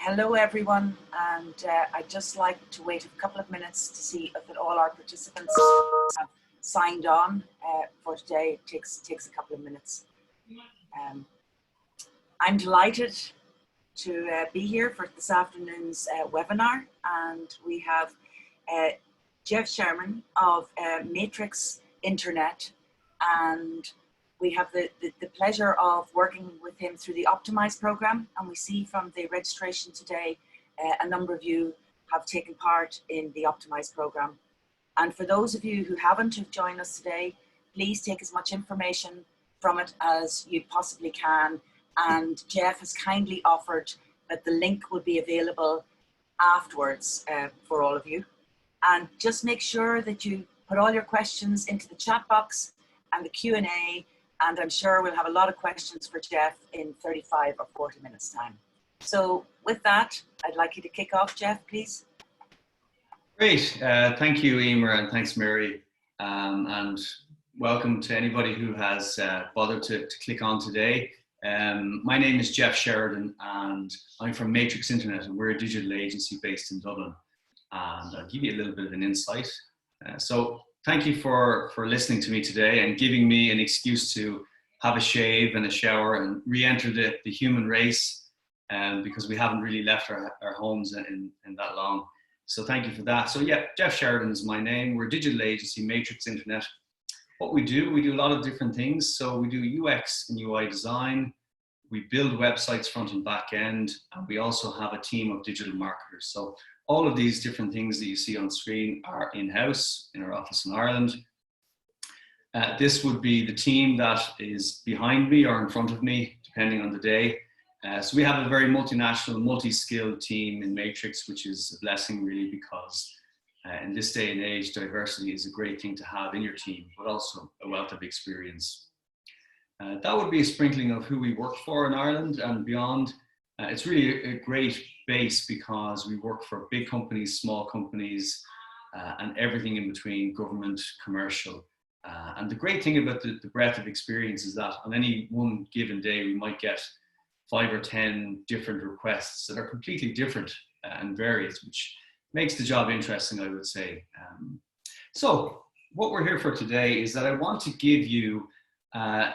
Hello everyone, and I'd just like to wait a couple of minutes to see if all our participants have signed on for today. It takes a couple of minutes. I'm delighted to be here for this afternoon's webinar, and we have Jeff Sherman of Matrix Internet, and we have the pleasure of working with him through the Optimize program, and we see from the registration today a number of you have taken part in the Optimize program. And for those of you who haven't who've joined us today, please take as much information from it as you possibly can. And Jeff has kindly offered that the link will be available afterwards for all of you. And just make sure that you put all your questions into the chat box and the Q&A, and I'm sure we'll have a lot of questions for Jeff in 35 or 40 minutes time. So with that, I'd like you to kick off, Jeff, please. Great, thank you, Emer, and thanks, Mary. And welcome to anybody who has bothered to click on today. My name is Jeff Sheridan, and I'm from Matrix Internet, and we're a digital agency based in Dublin. And I'll give you a little bit of an insight. So thank you for listening to me today and giving me an excuse to have a shave and a shower and re-enter the human race, because we haven't really left our homes in that long. So thank you for that. So yeah, Jeff Sheridan is my name. We're a digital agency, Matrix Internet. What we do a lot of different things. So we do UX and UI design. We build websites front and back end, and we also have a team of digital marketers. So all of these different things that you see on screen are in-house in our office in Ireland. This would be the team that is behind me or in front of me, depending on the day. So we have a very multinational, multi-skilled team in Matrix, which is a blessing really, because in this day and age, diversity is a great thing to have in your team, but also a wealth of experience. That would be a sprinkling of who we work for in Ireland and beyond. It's really a great base because we work for big companies, small companies, and everything in between, government, commercial. And the great thing about the breadth of experience is that on any one given day, we might get 5 or 10 different requests that are completely different and various, which makes the job interesting, I would say. So what we're here for today is that I want to give you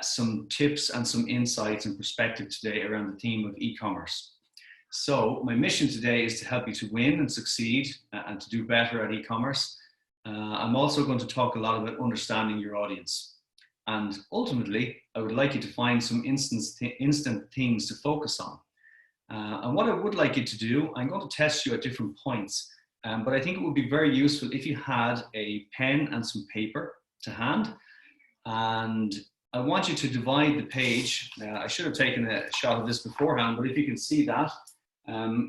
some tips and some insights and perspective today around the theme of e-commerce. So my mission today is to help you to win and succeed and to do better at e-commerce. I'm also going to talk a lot about understanding your audience. And ultimately, I would like you to find some instant things to focus on. And what I would like you to do, I'm going to test you at different points, but I think it would be very useful if you had a pen and some paper to hand. And I want you to divide the page. I should have taken a shot of this beforehand, but if you can see that,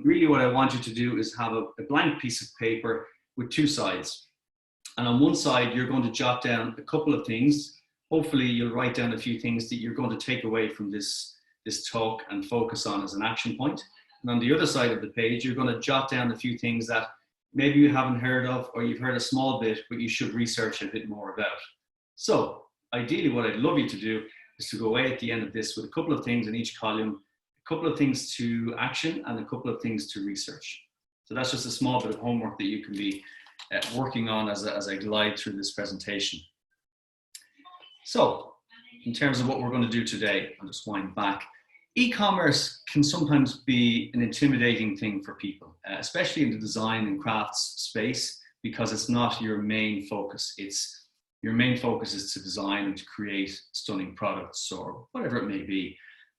really what I want you to do is have a blank piece of paper with 2 sides. And on one side, you're going to jot down a couple of things. Hopefully you'll write down a few things that you're going to take away from this talk and focus on as an action point. And on the other side of the page, you're going to jot down a few things that maybe you haven't heard of, or you've heard a small bit, but you should research a bit more about. So ideally, what I'd love you to do is to go away at the end of this with a couple of things in each column, a couple of things to action and a couple of things to research. So that's just a small bit of homework that you can be working on as I glide through this presentation. So in terms of what we're going to do today, I'll just wind back. E-commerce can sometimes be an intimidating thing for people, especially in the design and crafts space, because it's not your main focus. Your main focus is to design and to create stunning products or whatever it may be.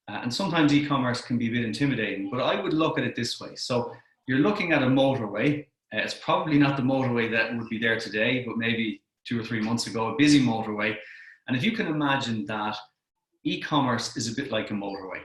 And sometimes e-commerce can be a bit intimidating, but I would look at it this way. So you're looking at a motorway. It's probably not the motorway that would be there today, but maybe 2 or 3 months ago, a busy motorway. And if you can imagine that e-commerce is a bit like a motorway.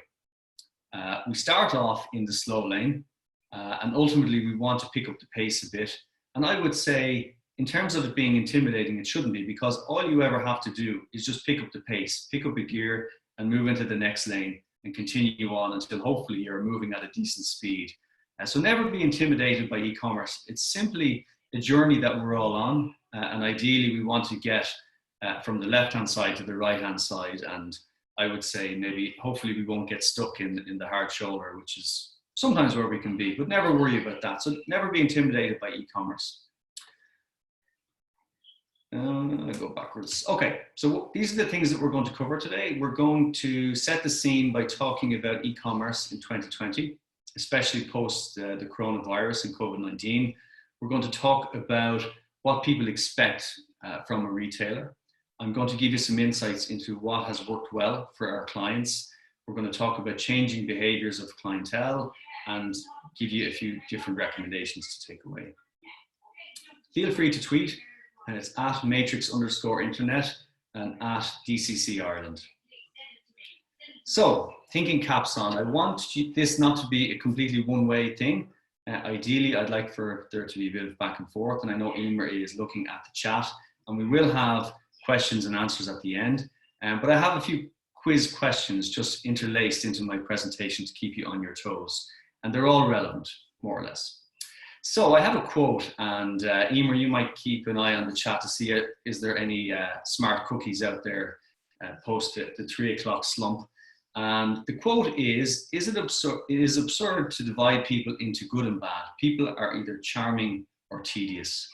We start off in the slow lane, and ultimately we want to pick up the pace a bit. And I would say, in terms of it being intimidating, it shouldn't be, because all you ever have to do is just pick up the pace, pick up a gear and move into the next lane and continue on until hopefully you're moving at a decent speed. So never be intimidated by e-commerce. It's simply a journey that we're all on. And ideally we want to get from the left-hand side to the right-hand side. And I would say maybe, hopefully we won't get stuck in the hard shoulder, which is sometimes where we can be, but never worry about that. So never be intimidated by e-commerce. I'll go backwards. Okay, so these are the things that we're going to cover today. We're going to set the scene by talking about e-commerce in 2020, especially post the coronavirus and COVID-19. We're going to talk about what people expect from a retailer. I'm going to give you some insights into what has worked well for our clients. We're going to talk about changing behaviors of clientele and give you a few different recommendations to take away. Feel free to tweet, and it's at matrix_internet and at DCC Ireland. So, thinking caps on, I want this not to be a completely one-way thing. Ideally, I'd like for there to be a bit of back and forth, and I know Emer is looking at the chat, and we will have questions and answers at the end. But I have a few quiz questions just interlaced into my presentation to keep you on your toes, and they're all relevant, more or less. So I have a quote, and Emer, you might keep an eye on the chat to see is there any smart cookies out there post the 3 o'clock slump. And the quote is it is absurd to divide people into good and bad. People are either charming or tedious.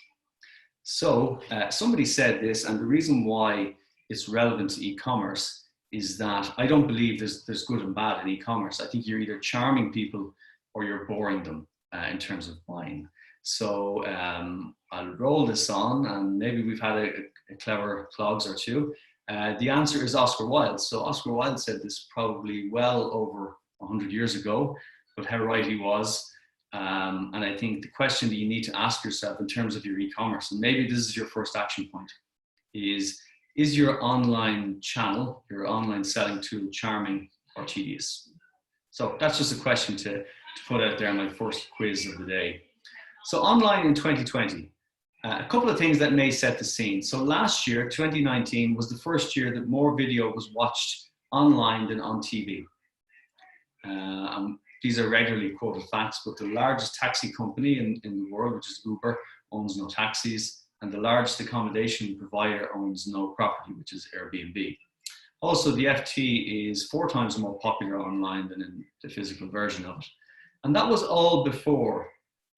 So somebody said this, and the reason why it's relevant to e-commerce is that I don't believe there's good and bad in e-commerce. I think you're either charming people or you're boring them in terms of buying. So I'll roll this on, and maybe we've had a clever clogs or two. The answer is Oscar Wilde. So Oscar Wilde said this probably well over 100 years ago, but how right he was. And I think the question that you need to ask yourself in terms of your e-commerce, and maybe this is your first action point, is your online channel, your online selling tool, charming or tedious? So that's just a question to put out there, my first quiz of the day. So online in 2020, a couple of things that may set the scene. So last year, 2019, was the first year that more video was watched online than on TV. These are regularly quoted facts, but the largest taxi company in the world, which is Uber, owns no taxis, and the largest accommodation provider owns no property, which is Airbnb. Also, the FT is 4 times more popular online than in the physical version of it. And that was all before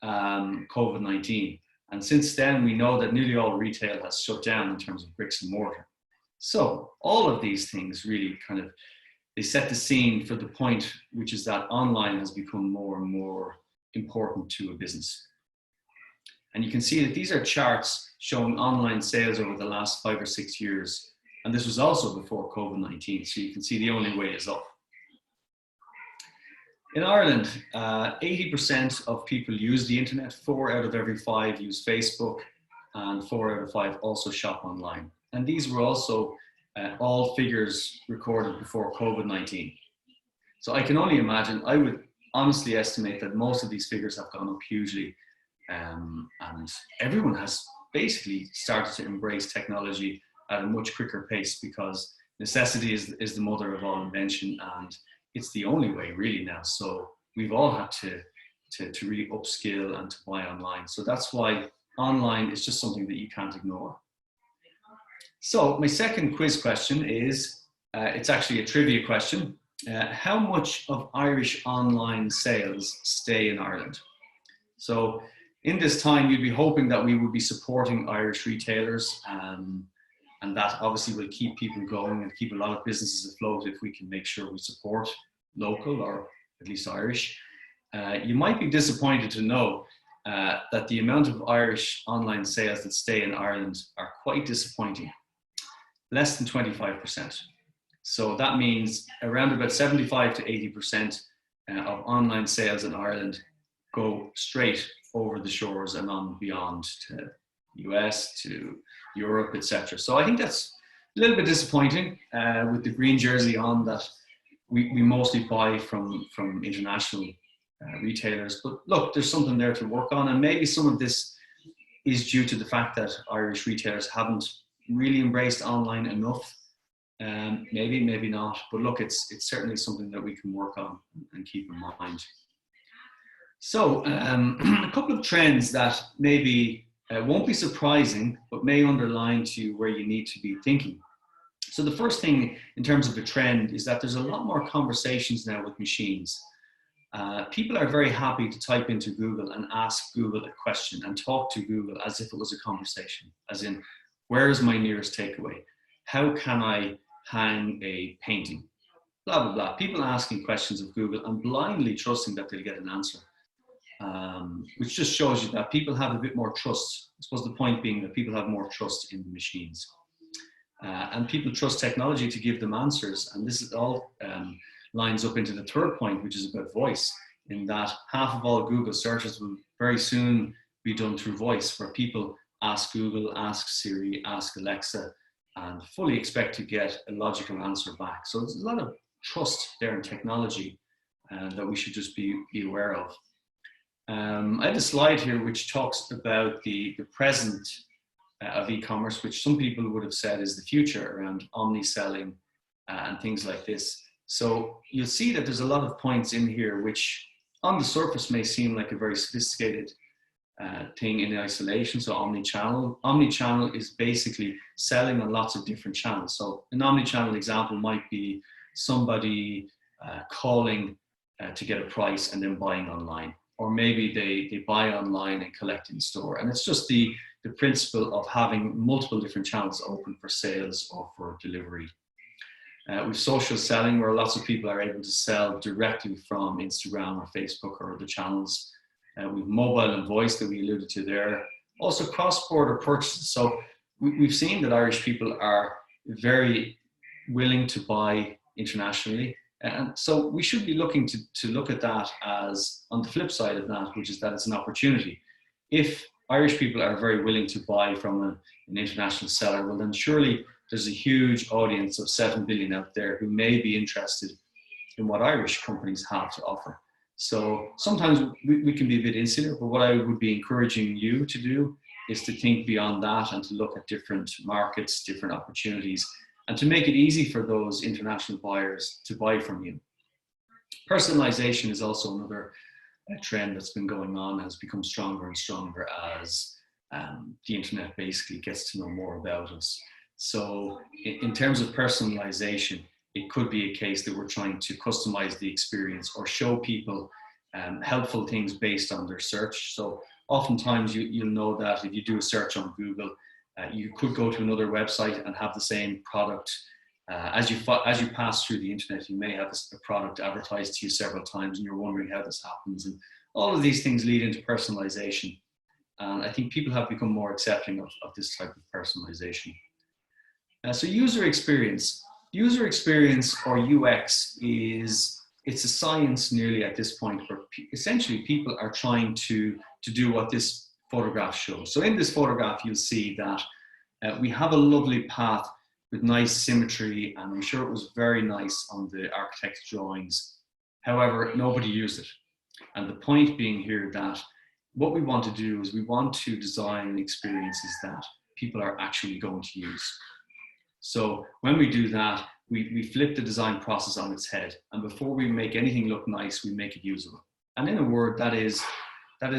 COVID-19. And since then, we know that nearly all retail has shut down in terms of bricks and mortar. So all of these things really they set the scene for the point, which is that online has become more and more important to a business. And you can see that these are charts showing online sales over the last 5 or 6 years. And this was also before COVID-19. So you can see the only way is up. In Ireland, 80% of people use the internet. 4 out of every 5 use Facebook, and 4 out of 5 also shop online. And these were also all figures recorded before COVID-19. So I can only imagine, I would honestly estimate that most of these figures have gone up hugely. And everyone has basically started to embrace technology at a much quicker pace, because necessity is the mother of all invention, and it's the only way really now. So we've all had to really upskill and to buy online. So that's why online is just something that you can't ignore. So my second quiz question is, it's actually a trivia question. How much of Irish online sales stay in Ireland? So in this time, you'd be hoping that we would be supporting Irish retailers, and that obviously will keep people going and keep a lot of businesses afloat if we can make sure we support local, or at least Irish. You might be disappointed to know that the amount of Irish online sales that stay in Ireland are quite disappointing. Less than 25%. So that means around about 75 to 80% of online sales in Ireland go straight over the shores and on beyond to US, to Europe, etc. So I think that's a little bit disappointing with the green jersey on, that we mostly buy from international retailers. But look, there's something there to work on, and maybe some of this is due to the fact that Irish retailers haven't really embraced online enough. Maybe not, but look, it's certainly something that we can work on and keep in mind. So a couple of trends that maybe won't be surprising, but may underline to you where you need to be thinking. So the first thing in terms of a trend is that there's a lot more conversations now with machines. people are very happy to type into Google and ask Google a question and talk to Google as if it was a conversation, as in, where is my nearest takeaway? How can I hang a painting? Blah, blah, blah. People asking questions of Google and blindly trusting that they'll get an answer, which just shows you that people have a bit more trust. I suppose the point being that people have more trust in the machines. And people trust technology to give them answers. And this is all lines up into the third point, which is about voice, in that half of all Google searches will very soon be done through voice, where people ask Google, ask Siri, ask Alexa, and fully expect to get a logical answer back. So there's a lot of trust there in technology that we should just be aware of. I have a slide here which talks about the present of e-commerce, which some people would have said is the future, around omni-selling and things like this. So you'll see that there's a lot of points in here which on the surface may seem like a very sophisticated thing in isolation. So omnichannel. Omnichannel is basically selling on lots of different channels. So an omnichannel example might be somebody calling to get a price and then buying online. Or maybe they buy online and collect in store. And it's just the principle of having multiple different channels open for sales or for delivery. With social selling, where lots of people are able to sell directly from Instagram or Facebook or other channels. With mobile and voice that we alluded to there. Also cross-border purchases. So we've seen that Irish people are very willing to buy internationally. And so we should be looking to look at that as, on the flip side of that, which is that it's an opportunity. If Irish people are very willing to buy from an international seller, well then surely there's a huge audience of 7 billion out there who may be interested in what Irish companies have to offer. So sometimes we can be a bit insular, but what I would be encouraging you to do is to think beyond that and to look at different markets, different opportunities, and to make it easy for those international buyers to buy from you. Personalization is also another trend that's been going on, has become stronger and stronger as the internet basically gets to know more about us. So in terms of personalization, it could be a case that we're trying to customize the experience or show people helpful things based on their search. So oftentimes you'll know that if you do a search on Google, you could go to another website and have the same product. As you pass through the internet, you may have a product advertised to you several times and you're wondering how this happens. And all of these things lead into personalization. And I think people have become more accepting of this type of personalization. So user experience. User experience, or UX, it's a science nearly at this point, where essentially people are trying to do what this photograph shows. So in this photograph, you'll see that we have a lovely path with nice symmetry, and I'm sure it was very nice on the architect's drawings. However, nobody used it. And the point being here that what we want to do is we want to design experiences that people are actually going to use. So when we do that, we flip the design process on its head. And before we make anything look nice, we make it usable. And in a word, that is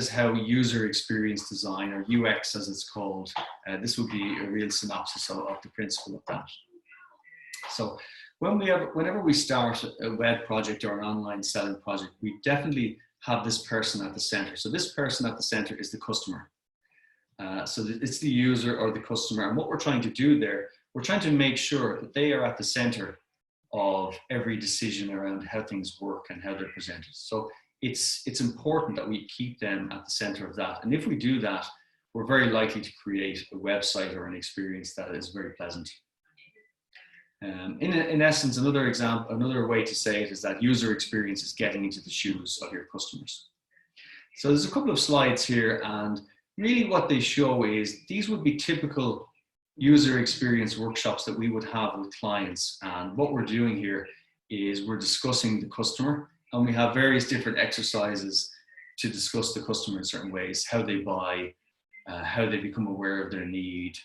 how user experience design, or UX as it's called, this would be a real synopsis of the principle of that. So whenever we start a web project or an online selling project, we definitely have this person at the center. So this person at the center is the customer. So it's the user or the customer. And what we're trying to do there, we're trying to make sure that they are at the center of every decision around how things work and how they're presented. So it's important that we keep them at the center of that. And if we do that, we're very likely to create a website or an experience that is very pleasant. In essence, another way to say it is that user experience is getting into the shoes of your customers. So there's a couple of slides here, and really what they show is these would be typical user experience workshops that we would have with clients. And what we're doing here is we're discussing the customer, and we have various different exercises to discuss the customer in certain ways, how they buy, how they become aware of their need,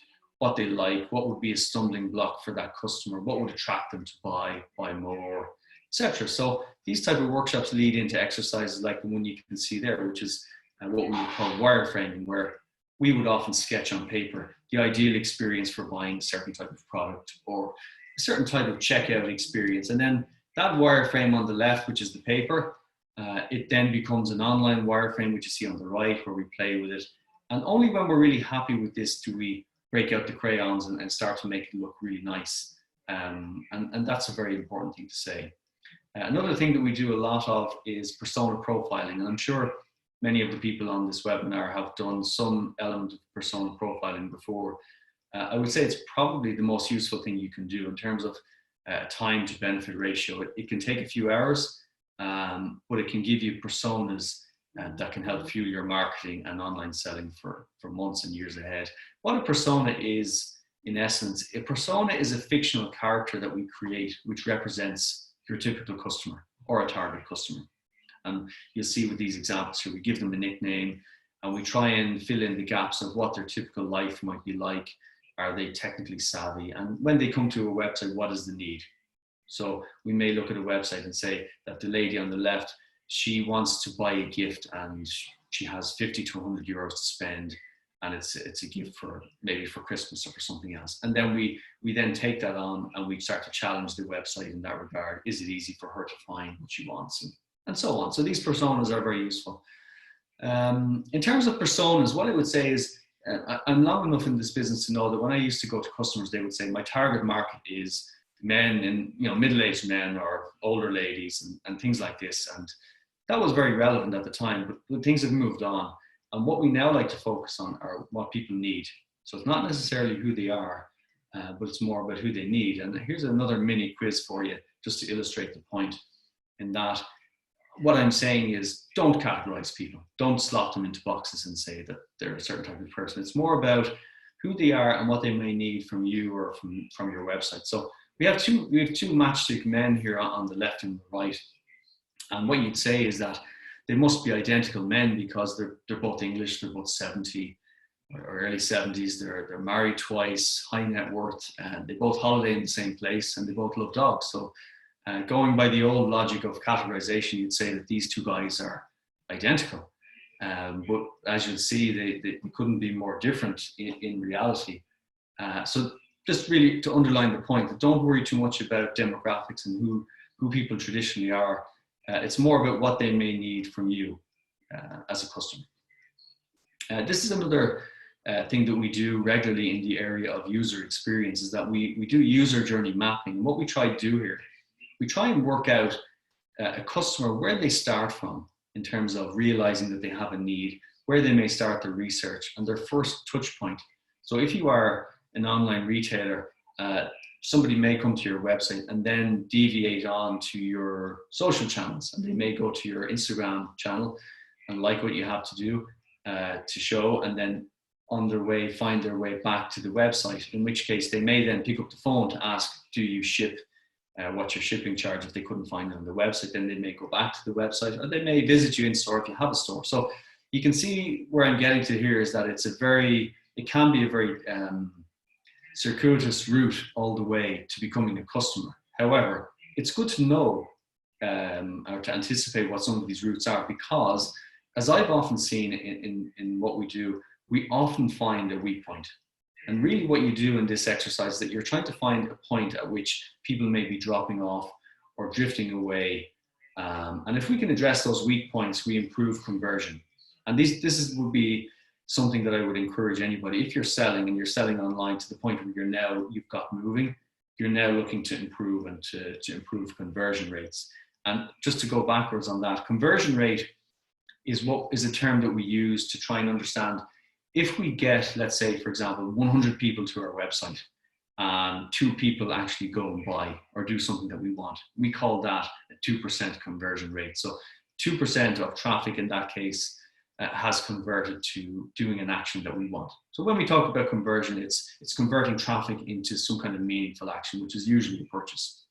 what they like, what would be a stumbling block for that customer, what would attract them to buy more, etc. So these type of workshops lead into exercises like the one you can see there, which is what we would call wireframing, where we would often sketch on paper the ideal experience for buying a certain type of product or a certain type of checkout experience. And then that wireframe on the left, which is the paper, It then becomes an online wireframe, which you see on the right, where we play with it. And only when we're really happy with this do we break out the crayons and start to make it look really nice. And that's a very important thing to say. Another thing that we do a lot of is persona profiling. And I'm sure many of the people on this webinar have done some element of persona profiling before. I would say it's probably the most useful thing you can do in terms of time to benefit ratio. It can take a few hours, but it can give you personas that can help fuel your marketing and online selling for months and years ahead. What a persona is, in essence, a persona is a fictional character that we create which represents your typical customer or a target customer. And you'll see with these examples here, we give them a nickname and we try and fill in the gaps of what their typical life might be like. Are they technically savvy? And when they come to a website, what is the need? So we may look at a website and say that the lady on the left, she wants to buy a gift and she has 50 to 100 euros to spend, and it's a gift for maybe for Christmas or for something else. And then we then take that on and we start to challenge the website in that regard. Is it easy for her to find what she wants, and so on. So these personas are very useful. In terms of personas, what I would say is, I'm long enough in this business to know that when I used to go to customers, they would say my target market is men and middle-aged men or older ladies and things like this. And that was very relevant at the time, but things have moved on. And what we now like to focus on are what people need. So it's not necessarily who they are, but it's more about who they need. And here's another mini quiz for you, just to illustrate the point, in that what I'm saying is, don't categorize people. Don't slot them into boxes and say that they're a certain type of person. It's more about who they are and what they may need from you or from your website. So we have two matchstick men here on the left and the right. And what you'd say is that they must be identical men because they're both English, they're both 70 or early 70s, they're married twice, high net worth, and they both holiday in the same place, and they both love dogs. So going by the old logic of categorization, you'd say that these two guys are identical. But as you'll see, they couldn't be more different in reality. So just really to underline the point that don't worry too much about demographics and who people traditionally are. It's more about what they may need from you as a customer. This is another thing that we do regularly in the area of user experience, is that we do user journey mapping. And what we try to do here, we try and work out a customer, where they start from in terms of realizing that they have a need, where they may start their research and their first touch point. So if you are an online retailer, somebody may come to your website and then deviate on to your social channels, and they may go to your Instagram channel and like what you have to do to show, and then on their way find their way back to the website, in which case they may then pick up the phone to ask, do you ship? What's your shipping charge? If they couldn't find it on the website, then they may go back to the website, or they may visit you in store if you have a store. So you can see where I'm getting to here is that it can be a very circuitous route all the way to becoming a customer. However, it's good to know or to anticipate what some of these routes are, because as I've often seen in what we do, we often find a weak point. And really what you do in this exercise is that you're trying to find a point at which people may be dropping off or drifting away. And if we can address those weak points, we improve conversion. And this would be something that I would encourage anybody. If you're selling and you're selling online to the point where you've got moving, you're now looking to improve and to improve conversion rates. And just to go backwards on that, conversion rate is a term that we use to try and understand if we get, let's say, for example, 100 people to our website and 2 people actually go and buy or do something that we want, we call that a 2% conversion rate. So 2% of traffic in that case has converted to doing an action that we want. So when we talk about conversion, it's converting traffic into some kind of meaningful action, which is usually a purchase.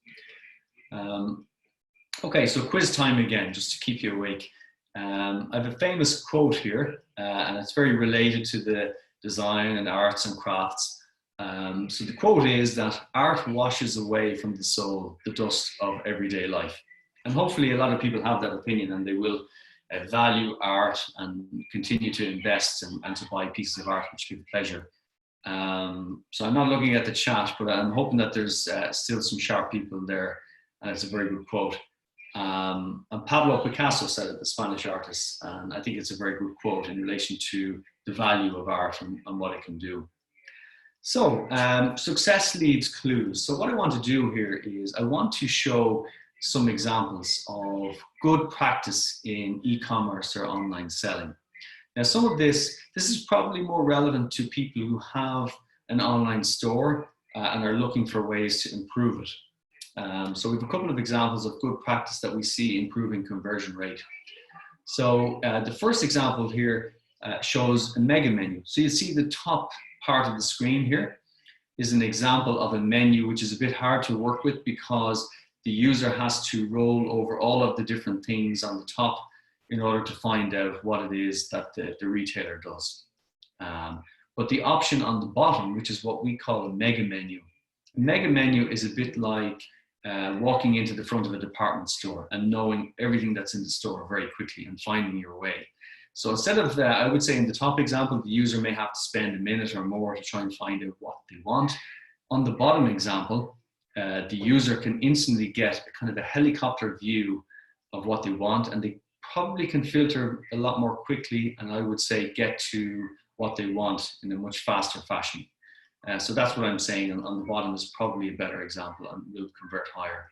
Okay, so quiz time again, just to keep you awake. I have a famous quote here, and it's very related to the design and arts and crafts. So the quote is that art washes away from the soul the dust of everyday life. And hopefully a lot of people have that opinion, and they will value art and continue to invest and to buy pieces of art which give pleasure. So I'm not looking at the chat, but I'm hoping that there's still some sharp people there, and it's a very good quote. And Pablo Picasso said it, the Spanish artist, and I think it's a very good quote in relation to the value of art and what it can do. So, success leaves clues. So what I want to do here is I want to show some examples of good practice in e-commerce or online selling. Now, some of this is probably more relevant to people who have an online store and are looking for ways to improve it. So we have a couple of examples of good practice that we see improving conversion rate. So the first example here shows a mega menu. So you see the top part of the screen here is an example of a menu which is a bit hard to work with because the user has to roll over all of the different things on the top in order to find out what it is that the retailer does. But the option on the bottom, which is what we call a mega menu is a bit like walking into the front of a department store and knowing everything that's in the store very quickly and finding your way. So instead of, I would say in the top example, the user may have to spend a minute or more to try and find out what they want. On the bottom example, the user can instantly get a kind of a helicopter view of what they want, and they probably can filter a lot more quickly, and I would say get to what they want in a much faster fashion. So that's what I'm saying on the bottom is probably a better example and will convert higher.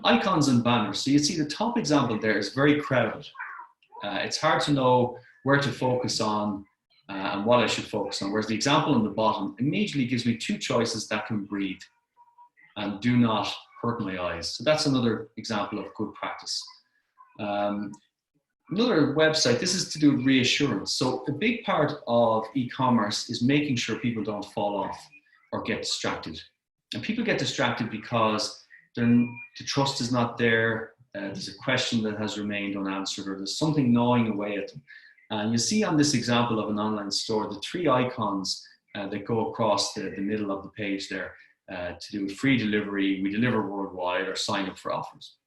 Icons and banners. So you see the top example there is very crowded. It's hard to know where to focus on and what I should focus on, whereas the example on the bottom immediately gives me two choices that can breathe and do not hurt my eyes. So that's another example of good practice. Another website, this is to do with reassurance. So a big part of e-commerce is making sure people don't fall off or get distracted. And people get distracted because the trust is not there. There's a question that has remained unanswered, or there's something gnawing away at them. And you see on this example of an online store, the three icons that go across the middle of the page there to do with free delivery, we deliver worldwide, or sign up for offers.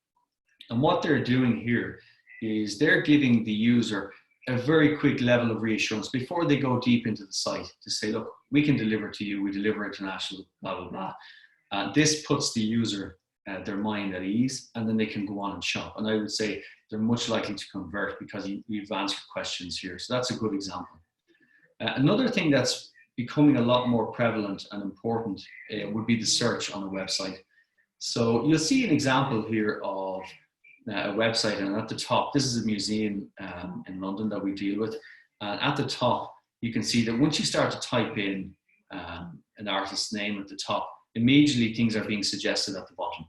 And what they're doing here is they're giving the user a very quick level of reassurance before they go deep into the site to say, look, we can deliver to you, we deliver international, blah, blah, blah. This puts the user, their mind at ease, and then they can go on and shop. And I would say they're much likely to convert because you've answered questions here. So that's a good example. Another thing that's becoming a lot more prevalent and important would be the search on a website. So you'll see an example here of a website, and at the top, this is a museum in London that we deal with. And at the top, you can see that once you start to type in an artist's name at the top, immediately things are being suggested at the bottom,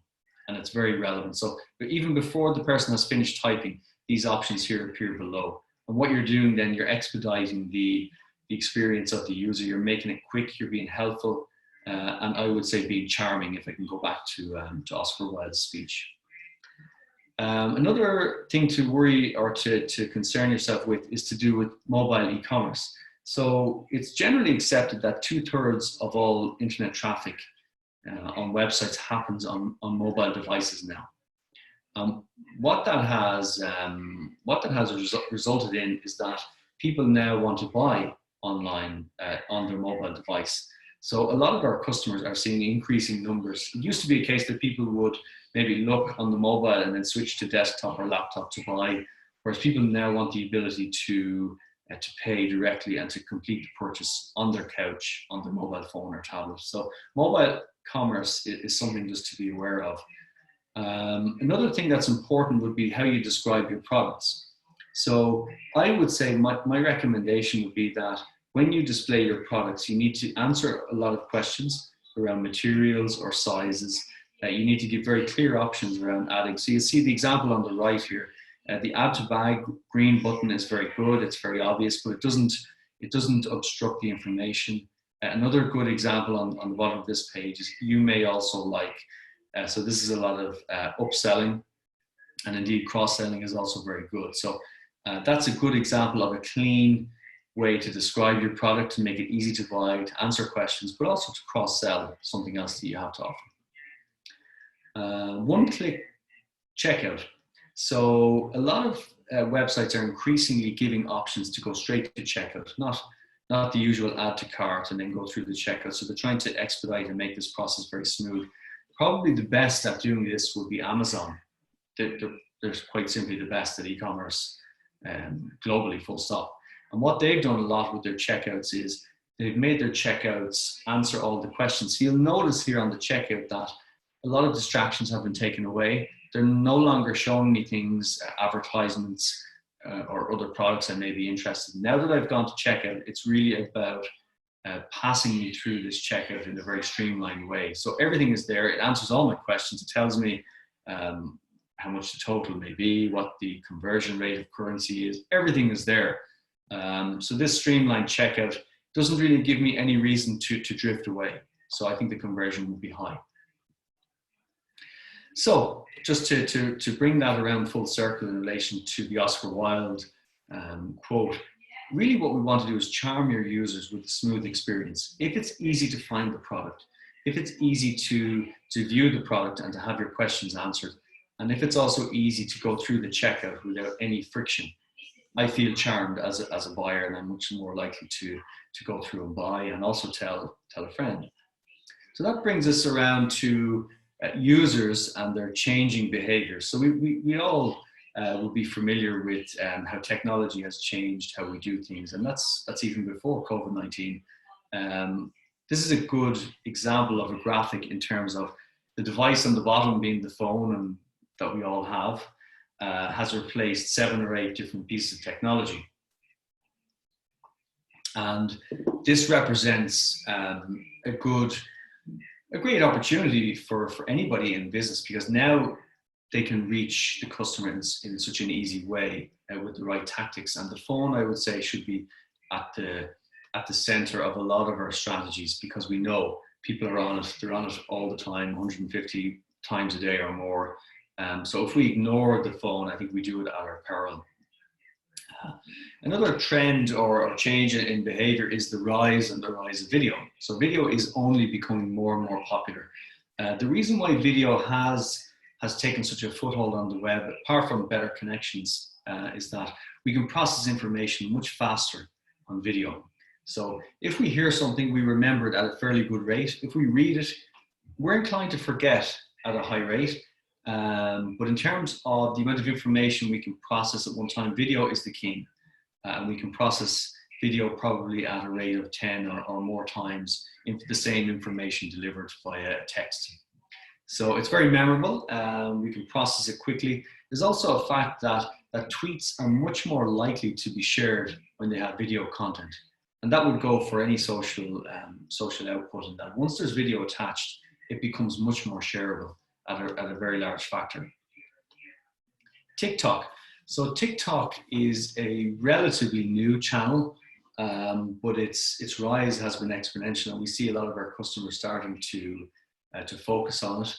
and it's very relevant. So even before the person has finished typing, these options here appear below. And what you're doing then, you're expediting the experience of the user. You're making it quick, you're being helpful, and I would say being charming, if I can go back to Oscar Wilde's speech. Another thing to worry or to concern yourself with is to do with mobile e-commerce. So it's generally accepted that 2/3 of all internet traffic on websites happens on mobile devices now. What that has resulted in is that people now want to buy online on their mobile device. So a lot of our customers are seeing increasing numbers. It used to be a case that people would maybe look on the mobile and then switch to desktop or laptop to buy, whereas people now want the ability to pay directly and to complete the purchase on their couch, on their mobile phone or tablet. So mobile commerce is something just to be aware of. Another thing that's important would be how you describe your products. So I would say my recommendation would be that when you display your products, you need to answer a lot of questions around materials or sizes. You need to give very clear options around adding. So you see the example on the right here. The add to bag green button is very good. It's very obvious, but it doesn't obstruct the information. Another good example on the bottom of this page is you may also like. So this is a lot of upselling, and indeed cross-selling is also very good. So that's a good example of a clean way to describe your product, to make it easy to buy, to answer questions, but also to cross-sell something else that you have to offer. One-click checkout. So a lot of websites are increasingly giving options to go straight to checkout, not the usual add to cart and then go through the checkout. So they're trying to expedite and make this process very smooth. Probably the best at doing this would be Amazon. they're quite simply the best at e-commerce globally, full stop. And what they've done a lot with their checkouts is they've made their checkouts answer all the questions. So you'll notice here on the checkout that a lot of distractions have been taken away. They're no longer showing me things, advertisements, or other products I may be interested in. Now that I've gone to checkout, it's really about passing me through this checkout in a very streamlined way. So everything is there. It answers all my questions. It tells me how much the total may be, what the conversion rate of currency is. Everything is there. So this streamlined checkout doesn't really give me any reason to drift away. So I think the conversion will be high. So just to bring that around full circle in relation to the Oscar Wilde quote, really what we want to do is charm your users with a smooth experience. If it's easy to find the product, if it's easy to view the product and to have your questions answered, and if it's also easy to go through the checkout without any friction, I feel charmed as a buyer, and I'm much more likely to go through and buy and also tell a friend. So that brings us around to users and their changing behaviors. So we all will be familiar with how technology has changed how we do things, and that's even before COVID-19. This is a good example of a graphic in terms of the device on the bottom being the phone and that we all have has replaced 7 or 8 different pieces of technology. And this represents a great opportunity for anybody in business, because now they can reach the customer in such an easy way with the right tactics. And the phone, I would say, should be at the center of a lot of our strategies, because we know people are on it. They're on it all the time, 150 times a day or more. So if we ignore the phone, I think we do it at our peril. Another trend or change in behavior is the rise of video. So video is only becoming more and more popular. The reason why video has taken such a foothold on the web, apart from better connections, is that we can process information much faster on video. So if we hear something, we remember it at a fairly good rate. If we read it, we're inclined to forget at a high rate. But in terms of the amount of information we can process at one time, video is the king. And we can process video probably at a rate of 10 or more times into the same information delivered via text. So it's very memorable. We can process it quickly. There's also a fact that tweets are much more likely to be shared when they have video content. And that would go for any social output, and that once there's video attached, it becomes much more shareable at a very large factor. TikTok. So TikTok is a relatively new channel, but its rise has been exponential, and we see a lot of our customers starting to focus on it.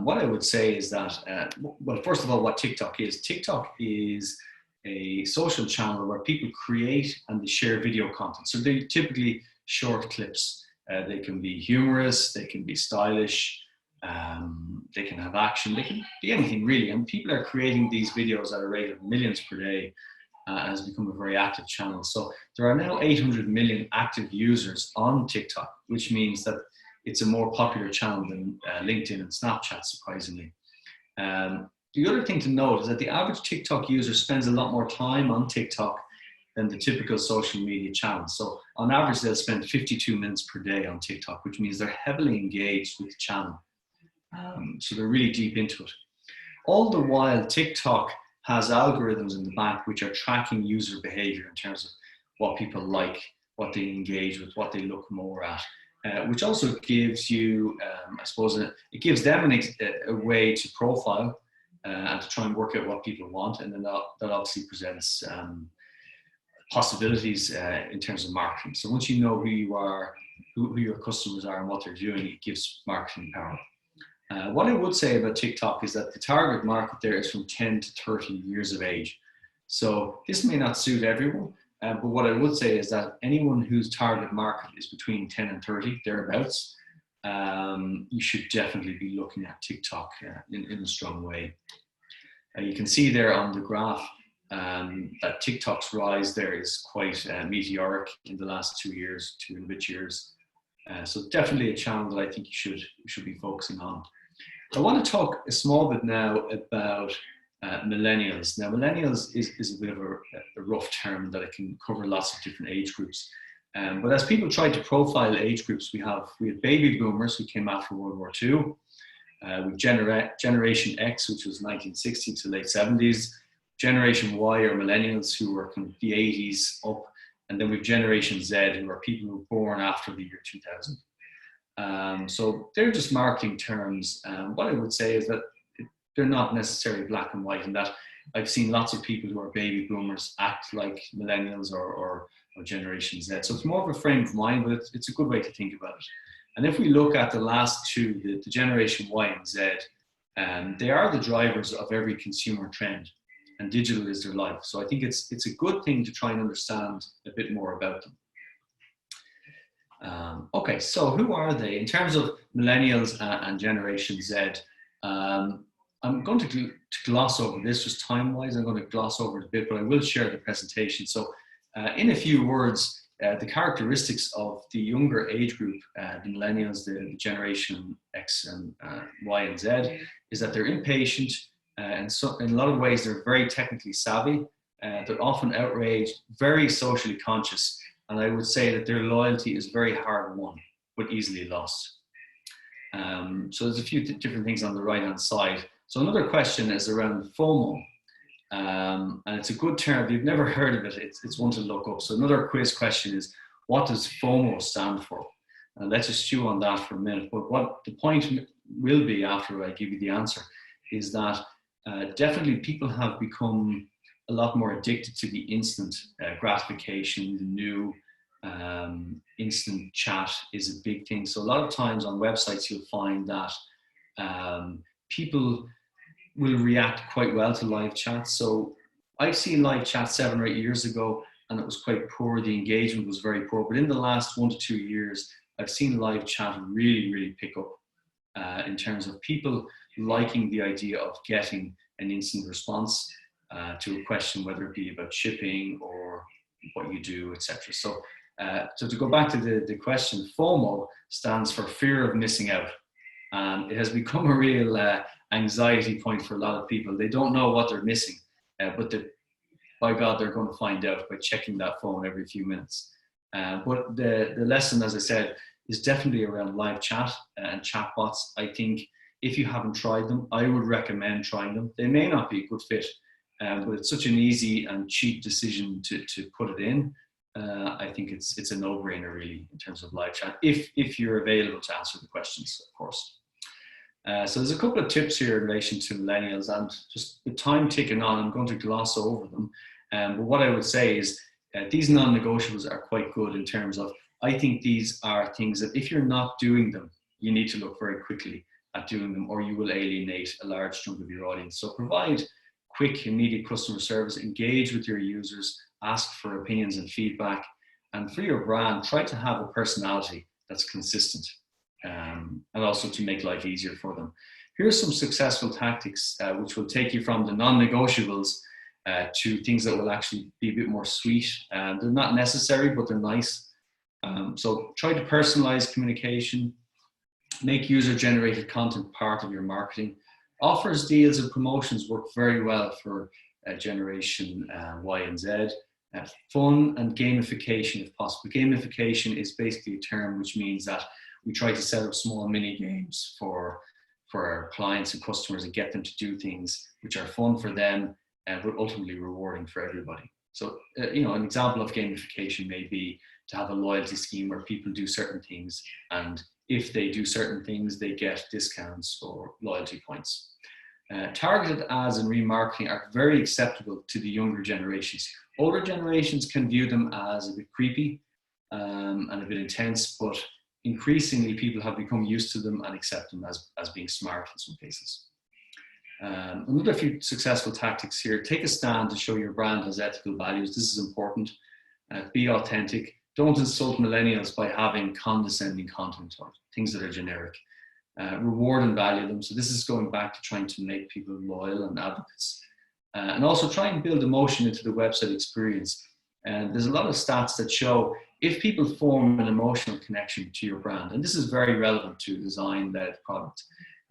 What I would say is that, well, first of all, what TikTok is a social channel where people create and they share video content. So they're typically short clips. They can be humorous, they can be stylish, they can have action, they can be anything really. And people are creating these videos at a rate of millions per day. Has become a very active channel. So there are now 800 million active users on TikTok, which means that it's a more popular channel than LinkedIn and Snapchat, surprisingly. The other thing to note is that the average TikTok user spends a lot more time on TikTok than the typical social media channel. So on average, they'll spend 52 minutes per day on TikTok, which means they're heavily engaged with the channel. So they're really deep into it. All the while, TikTok has algorithms in the back which are tracking user behavior in terms of what people like, what they engage with, what they look more at, which also gives you, I suppose, it gives them a way to profile and to try and work out what people want. And then that obviously presents possibilities in terms of marketing. So once you know who you are, who your customers are and what they're doing, it gives marketing power. What I would say about TikTok is that the target market there is from 10 to 30 years of age. So this may not suit everyone, but what I would say is that anyone whose target market is between 10 and 30, thereabouts, you should definitely be looking at TikTok in a strong way. You can see there on the graph that TikTok's rise there is quite meteoric in the last 2 and a bit years. So definitely a channel that I think you should be focusing on. I want to talk a small bit now about millennials. Now, millennials is a bit of a rough term that it can cover lots of different age groups. But as people try to profile age groups, we have baby boomers who came after World War II. We've Generation X, which was 1960 to late 70s. Generation Y or millennials who were kind of the 80s up. And then we've Generation Z, who are people who were born after the year 2000. So they're just marketing terms. What I would say is that they're not necessarily black and white, in that I've seen lots of people who are baby boomers act like millennials or Generation Z. So it's more of a frame of mind, but it's a good way to think about it. And if we look at the last two, the Generation Y and Z, they are the drivers of every consumer trend, and digital is their life. So I think it's a good thing to try and understand a bit more about them. Okay, so who are they? In terms of millennials and Generation Z, I'm going to gloss over this just time-wise. I'm going to gloss over it a bit, but I will share the presentation. So in a few words, the characteristics of the younger age group, the millennials, the Generation X and Y and Z, is that they're impatient, and so in a lot of ways they're very technically savvy. They're often outraged, very socially conscious, and I would say that their loyalty is very hard won, but easily lost. So there's a few different things on the right-hand side. So another question is around FOMO. And it's a good term. If you've never heard of it, it's one to look up. So another quiz question is, what does FOMO stand for? And let's just chew on that for a minute. But what the point will be after I give you the answer is that definitely people have become a lot more addicted to the instant gratification. The new instant chat is a big thing. So a lot of times on websites, you'll find that people will react quite well to live chat. So I've seen live chat 7 or 8 years ago, and it was quite poor. The engagement was very poor. But in the last 1 to 2 years, I've seen live chat really, really pick up in terms of people liking the idea of getting an instant response to a question, whether it be about shipping or what you do, etc. So to go back to the question, FOMO stands for fear of missing out. And it has become a real anxiety point for a lot of people. They don't know what they're missing, but by God, they're going to find out by checking that phone every few minutes. But the lesson, as I said, is definitely around live chat and chatbots. I think if you haven't tried them, I would recommend trying them. They may not be a good fit, but it's such an easy and cheap decision to put it in. I think it's a no-brainer really in terms of live chat, if you're available to answer the questions, of course. So there's a couple of tips here in relation to millennials, and just the time ticking on, I'm going to gloss over them. But what I would say is these non-negotiables are quite good in terms of, I think these are things that if you're not doing them, you need to look very quickly at doing them, or you will alienate a large chunk of your audience. So provide quick, immediate customer service, engage with your users, ask for opinions and feedback, and for your brand, try to have a personality that's consistent. And also to make life easier for them. Here's some successful tactics which will take you from the non-negotiables to things that will actually be a bit more sweet. They're not necessary, but they're nice. So try to personalize communication, make user-generated content part of your marketing. Offers, deals, and promotions work very well for Generation Y and Z. Fun and gamification if possible. Gamification is basically a term which means that we try to set up small mini games for our clients and customers and get them to do things which are fun for them, but ultimately rewarding for everybody. So, an example of gamification may be to have a loyalty scheme where people do certain things, and if they do certain things, they get discounts or loyalty points. Targeted ads and remarketing are very acceptable to the younger generations. Older generations can view them as a bit creepy and a bit intense, but increasingly people have become used to them and accept them as being smart in some cases. Another few successful tactics here. Take a stand to show your brand has ethical values. This is important. Be authentic. Don't insult millennials by having condescending content or things that are generic. Reward and value them. So this is going back to trying to make people loyal and advocates. And also try and build emotion into the website experience. And there's a lot of stats that show if people form an emotional connection to your brand, and this is very relevant to design-led product,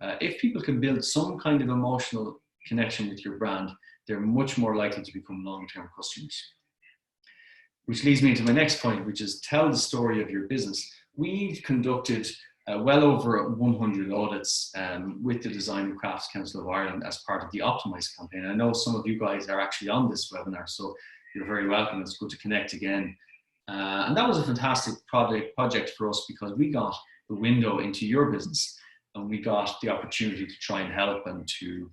If people can build some kind of emotional connection with your brand, they're much more likely to become long-term customers. Which leads me to my next point, which is tell the story of your business. We've conducted well over 100 audits with the Design and Crafts Council of Ireland as part of the Optimise campaign. I know some of you guys are actually on this webinar, so you're very welcome. It's good to connect again. And that was a fantastic project for us, because we got the window into your business, and we got the opportunity to try and help and to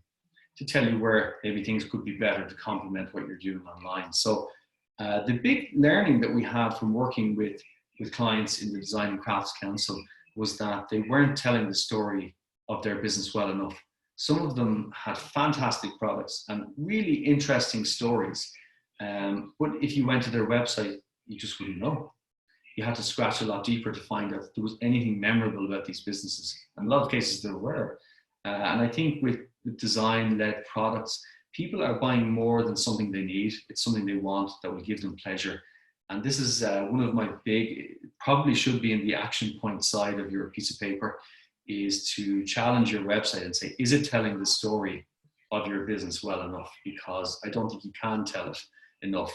tell you where maybe things could be better to complement what you're doing online. So the big learning that we had from working with clients in the Design and Crafts Council was that they weren't telling the story of their business well enough. Some of them had fantastic products and really interesting stories. But if you went to their website, you just wouldn't know. You had to scratch a lot deeper to find out if there was anything memorable about these businesses. In a lot of cases there were. And I think with design-led products, people are buying more than something they need. It's something they want that will give them pleasure. And this is one of my probably should be in the action point side of your piece of paper, is to challenge your website and say, is it telling the story of your business well enough? Because I don't think you can tell it enough.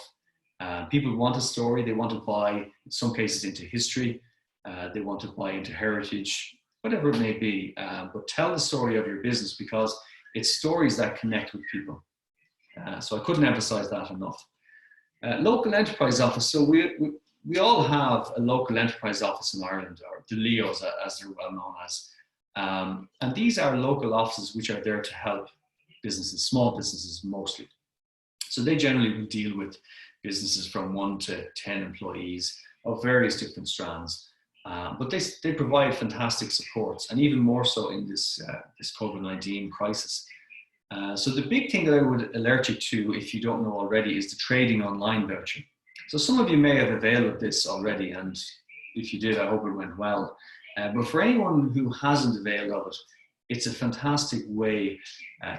People want a story. They want to buy, in some cases, into history. They want to buy into heritage, whatever it may be. But tell the story of your business, because it's stories that connect with people. So I couldn't emphasize that enough. Local enterprise office. So we all have a local enterprise office in Ireland, or the LEOs as they're well known as. And these are local offices which are there to help businesses, small businesses mostly. So they generally will deal with businesses from 1 to 10 employees of various different strands. But they provide fantastic supports, and even more so in this COVID-19 crisis. So the big thing that I would alert you to, if you don't know already, is the trading online voucher. So some of you may have availed of this already, and if you did, I hope it went well. But for anyone who hasn't availed of it, it's a fantastic way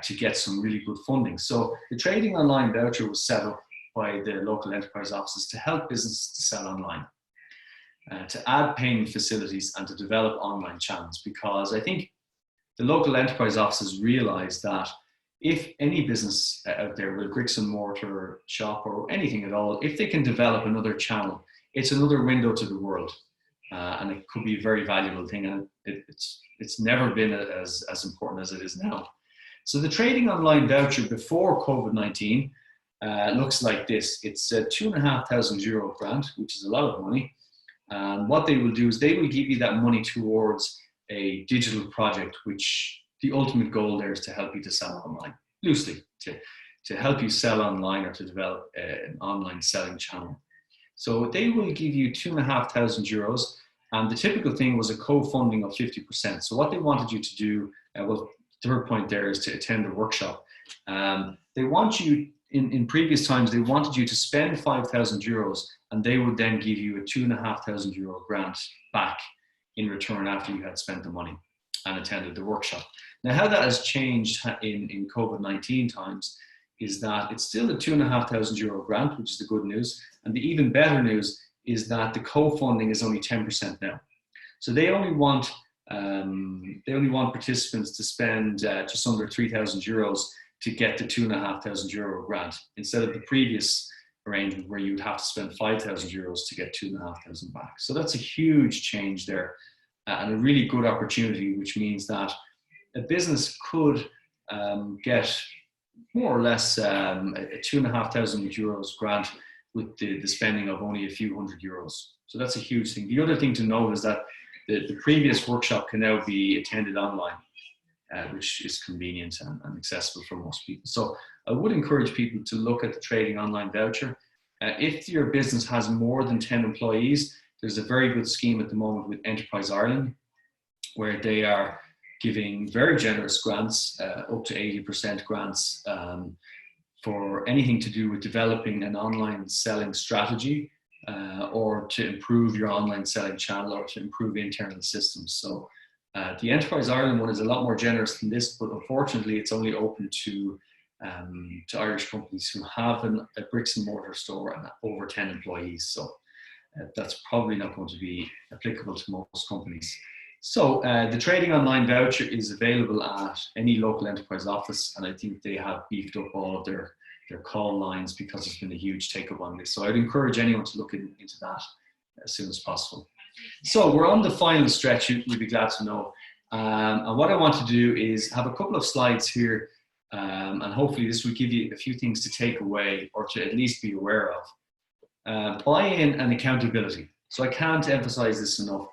to get some really good funding. So the trading online voucher was set up by the local enterprise offices to help businesses to sell online, to add payment facilities, and to develop online channels. Because I think the local enterprise offices realize that if any business out there with a bricks and mortar shop or anything at all, if they can develop another channel, it's another window to the world. And it could be a very valuable thing. And it's never been as important as it is now. So the trading online voucher before COVID-19 looks like this. It's a €2,500 grant, which is a lot of money. And what they will do is they will give you that money towards a digital project, which the ultimate goal there is to help you to sell online, loosely, to help you sell online or to develop an online selling channel. So they will give you €2,500, and the typical thing was a co-funding of 50%. So what they wanted you to do, well, the third point there is to attend a workshop. They want you, in previous times, they wanted you to spend €5,000, and they would then give you a €2,500 grant back in return after you had spent the money and attended the workshop. Now, how that has changed in COVID-19 times is that it's still a €2,500 grant, which is the good news. And the even better news is that the co-funding is only 10% now. So they only want participants to spend just under €3,000 to get the €2,500 grant, instead of the previous arrangement where you'd have to spend €5,000 to get €2,500 back. So that's a huge change there, and a really good opportunity, which means that a business could get more or less a €2,500 grant with the spending of only a few €100. So that's a huge thing. The other thing to note is that the previous workshop can now be attended online, which is convenient and accessible for most people. So I would encourage people to look at the trading online voucher. If your business has more than 10 employees, there's a very good scheme at the moment with Enterprise Ireland, where they are giving very generous grants, up to 80% grants, for anything to do with developing an online selling strategy, or to improve your online selling channel, or to improve internal systems. So the Enterprise Ireland one is a lot more generous than this, but unfortunately it's only open to Irish companies who have a bricks and mortar store and over 10 employees. So that's probably not going to be applicable to most companies. So the Trading Online Voucher is available at any local enterprise office, and I think they have beefed up all of their call lines because there's been a huge take-up on this. So I'd encourage anyone to look into that as soon as possible. So we're on the final stretch, you'd be glad to know. And what I want to do is have a couple of slides here, and hopefully this will give you a few things to take away or to at least be aware of. Buy-in and accountability. So I can't emphasize this enough.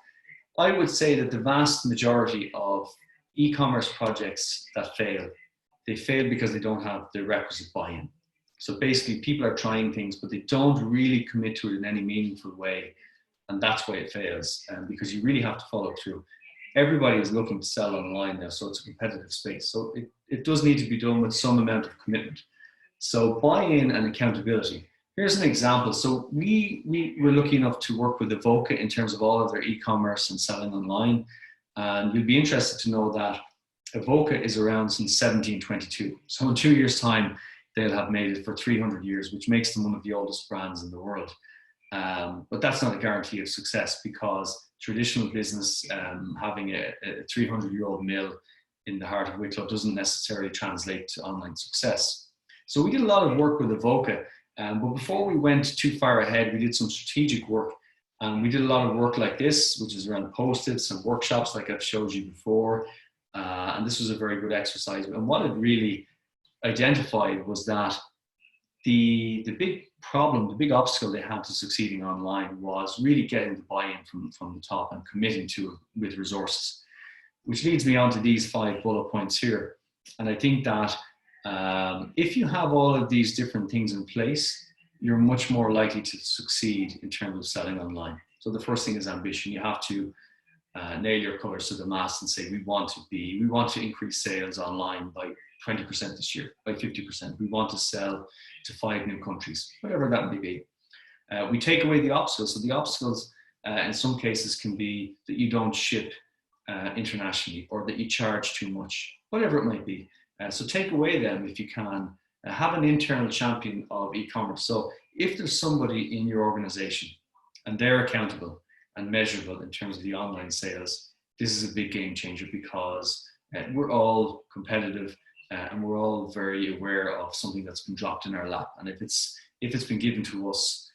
I would say that the vast majority of e-commerce projects that fail, they fail because they don't have the requisite buy-in. So basically people are trying things, but they don't really commit to it in any meaningful way. And that's why it fails, because you really have to follow through. Everybody is looking to sell online now, so it's a competitive space. So it does need to be done with some amount of commitment. So buy-in and accountability. Here's an example. So we were lucky enough to work with Voucher in terms of all of their e-commerce and selling online. And you'll be interested to know that Voucher is around since 1722. So in 2 years' time, they'll have made it for 300 years, which makes them one of the oldest brands in the world. But that's not a guarantee of success, because traditional business, having a 300-year-old mill in the heart of Wicklow doesn't necessarily translate to online success. So we did a lot of work with Voucher, but before we went too far ahead, we did some strategic work. We did a lot of work like this, which is around post-its and workshops like I've showed you before. And this was a very good exercise. And what it really identified was that the big problem, the big obstacle they had to succeeding online was really getting the buy-in from the top and committing to it with resources, which leads me on to these 5 bullet points here. And I think that if you have all of these different things in place, you're much more likely to succeed in terms of selling online. So the first thing is ambition. You have to nail your colors to the mast and say, we want to increase sales online by 20% this year, by 50%. We want to sell to 5 new countries, whatever that may be. We take away the obstacles. So the obstacles in some cases can be that you don't ship internationally, or that you charge too much, whatever it might be. So take away them if you can. Have an internal champion of e-commerce. So if there's somebody in your organization and they're accountable and measurable in terms of the online sales, this is a big game changer, because we're all competitive. And we're all very aware of something that's been dropped in our lap. And if it's been given to us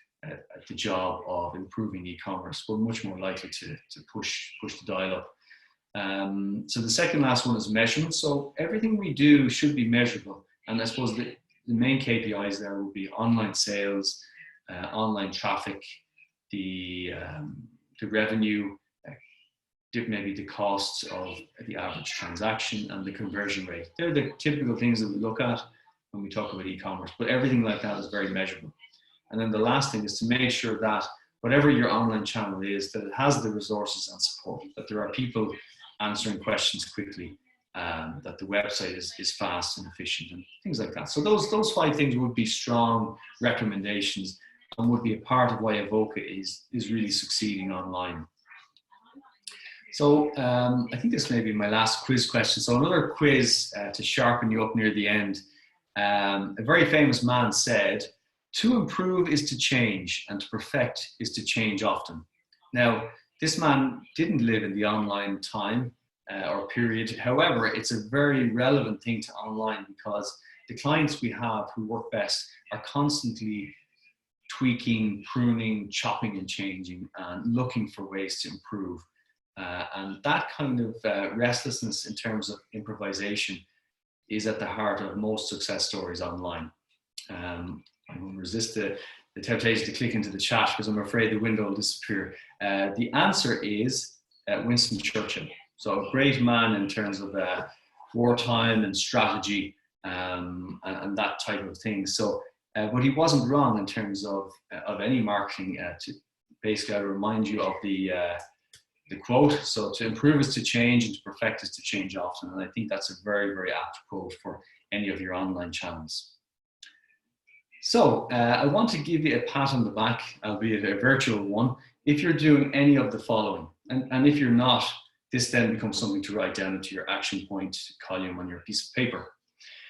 the job of improving e-commerce, we're much more likely to push the dial up. So the second last one is measurement. So everything we do should be measurable. And I suppose the main KPIs there will be online sales, online traffic, the revenue, maybe the costs of the average transaction, and the conversion rate. They're the typical things that we look at when we talk about e-commerce, but everything like that is very measurable. And then the last thing is to make sure that whatever your online channel is, that it has the resources and support, that there are people answering questions quickly, that the website is fast and efficient, and things like that. So those 5 things would be strong recommendations and would be a part of why Voucher is really succeeding online. So I think this may be my last quiz question. So another quiz to sharpen you up near the end. A very famous man said, "To improve is to change, and to perfect is to change often." Now, this man didn't live in the online time or period. However, it's a very relevant thing to online, because the clients we have who work best are constantly tweaking, pruning, chopping and changing, and looking for ways to improve. And that kind of restlessness in terms of improvisation is at the heart of most success stories online. I'm going to resist the temptation to click into the chat, because I'm afraid the window will disappear. The answer is Winston Churchill. So a great man in terms of wartime and strategy and that type of thing. So, but he wasn't wrong in terms of any marketing. Basically, I remind you of the quote. So to improve is to change, and to perfect is to change often. And I think that's a very, very apt quote for any of your online channels. So I want to give you a pat on the back, albeit a virtual one, if you're doing any of the following. And if you're not, this then becomes something to write down into your action point column on your piece of paper.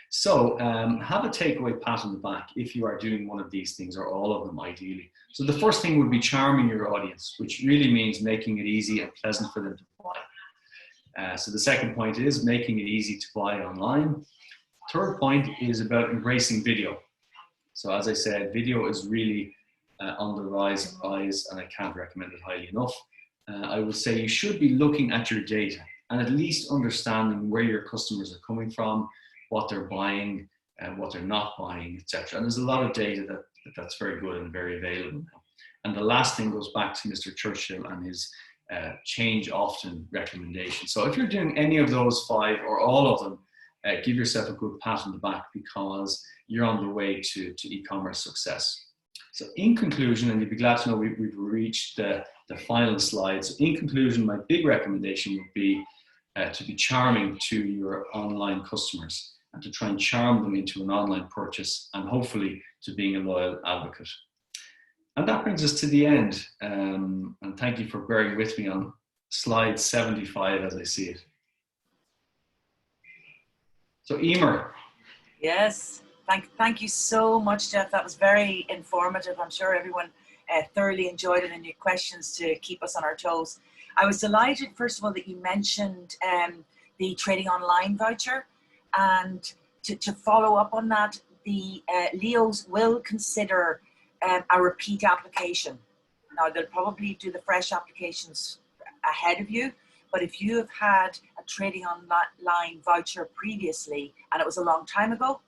So have a takeaway pat on the back if you are doing one of these things, or all of them ideally. So the first thing would be charming your audience, which really means making it easy and pleasant for them to buy. So the second point is making it easy to buy online. Third point is about embracing video. So as I said, video is really on the rise, and I can't recommend it highly enough. I would say you should be looking at your data and at least understanding where your customers are coming from, what they're buying, and what they're not buying, etc. And there's a lot of data that's very good and very available now. And the last thing goes back to Mr. Churchill and his change often recommendation. So if you're doing any of those 5 or all of them, give yourself a good pat on the back, because you're on the way to e-commerce success. So in conclusion, and you'd be glad to know we've reached the final slide. So in conclusion, my big recommendation would be to be charming to your online customers and to try and charm them into an online purchase, and hopefully to being a loyal advocate. And that brings us to the end. And thank you for bearing with me on slide 75 as I see it. So Emer. Yes, thank you so much, Jeff. That was very informative. I'm sure everyone thoroughly enjoyed it, and your questions to keep us on our toes. I was delighted, first of all, that you mentioned the trading online voucher, and to follow up on that, the Leos will consider a repeat application. Now, they'll probably do the fresh applications ahead of you, but if you have had a trading online voucher previously and it was a long time ago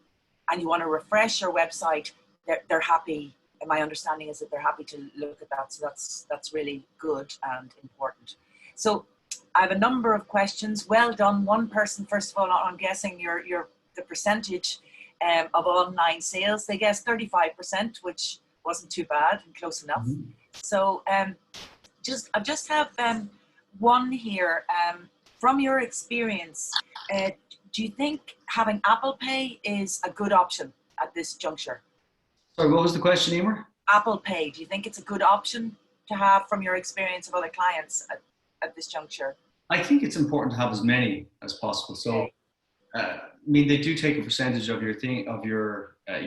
and you want to refresh your website, they're happy. And my understanding is that they're happy to look at that. So that's really good and important. So I have a number of questions. Well done. One person, first of all, I'm guessing the percentage of online sales. They guessed 35%, which wasn't too bad and close enough. Mm-hmm. So I just have one here. From your experience, do you think having Apple Pay is a good option at this juncture? Sorry, what was the question, Emer? Apple Pay, do you think it's a good option to have from your experience of other clients at this juncture? I think it's important to have as many as possible. So, I mean, they do take a percentage of your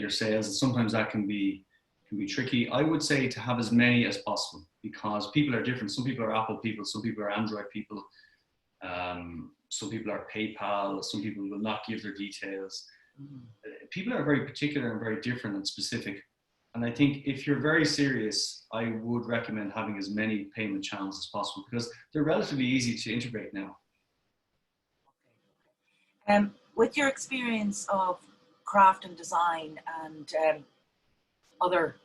sales, and sometimes that can be tricky. I would say to have as many as possible, because people are different. Some people are Apple people, some people are Android people, some people are PayPal, some people will not give their details. People are very particular and very different and specific. And I think if you're very serious, I would recommend having as many payment channels as possible, because they're relatively easy to integrate now. With your experience of craft and design and other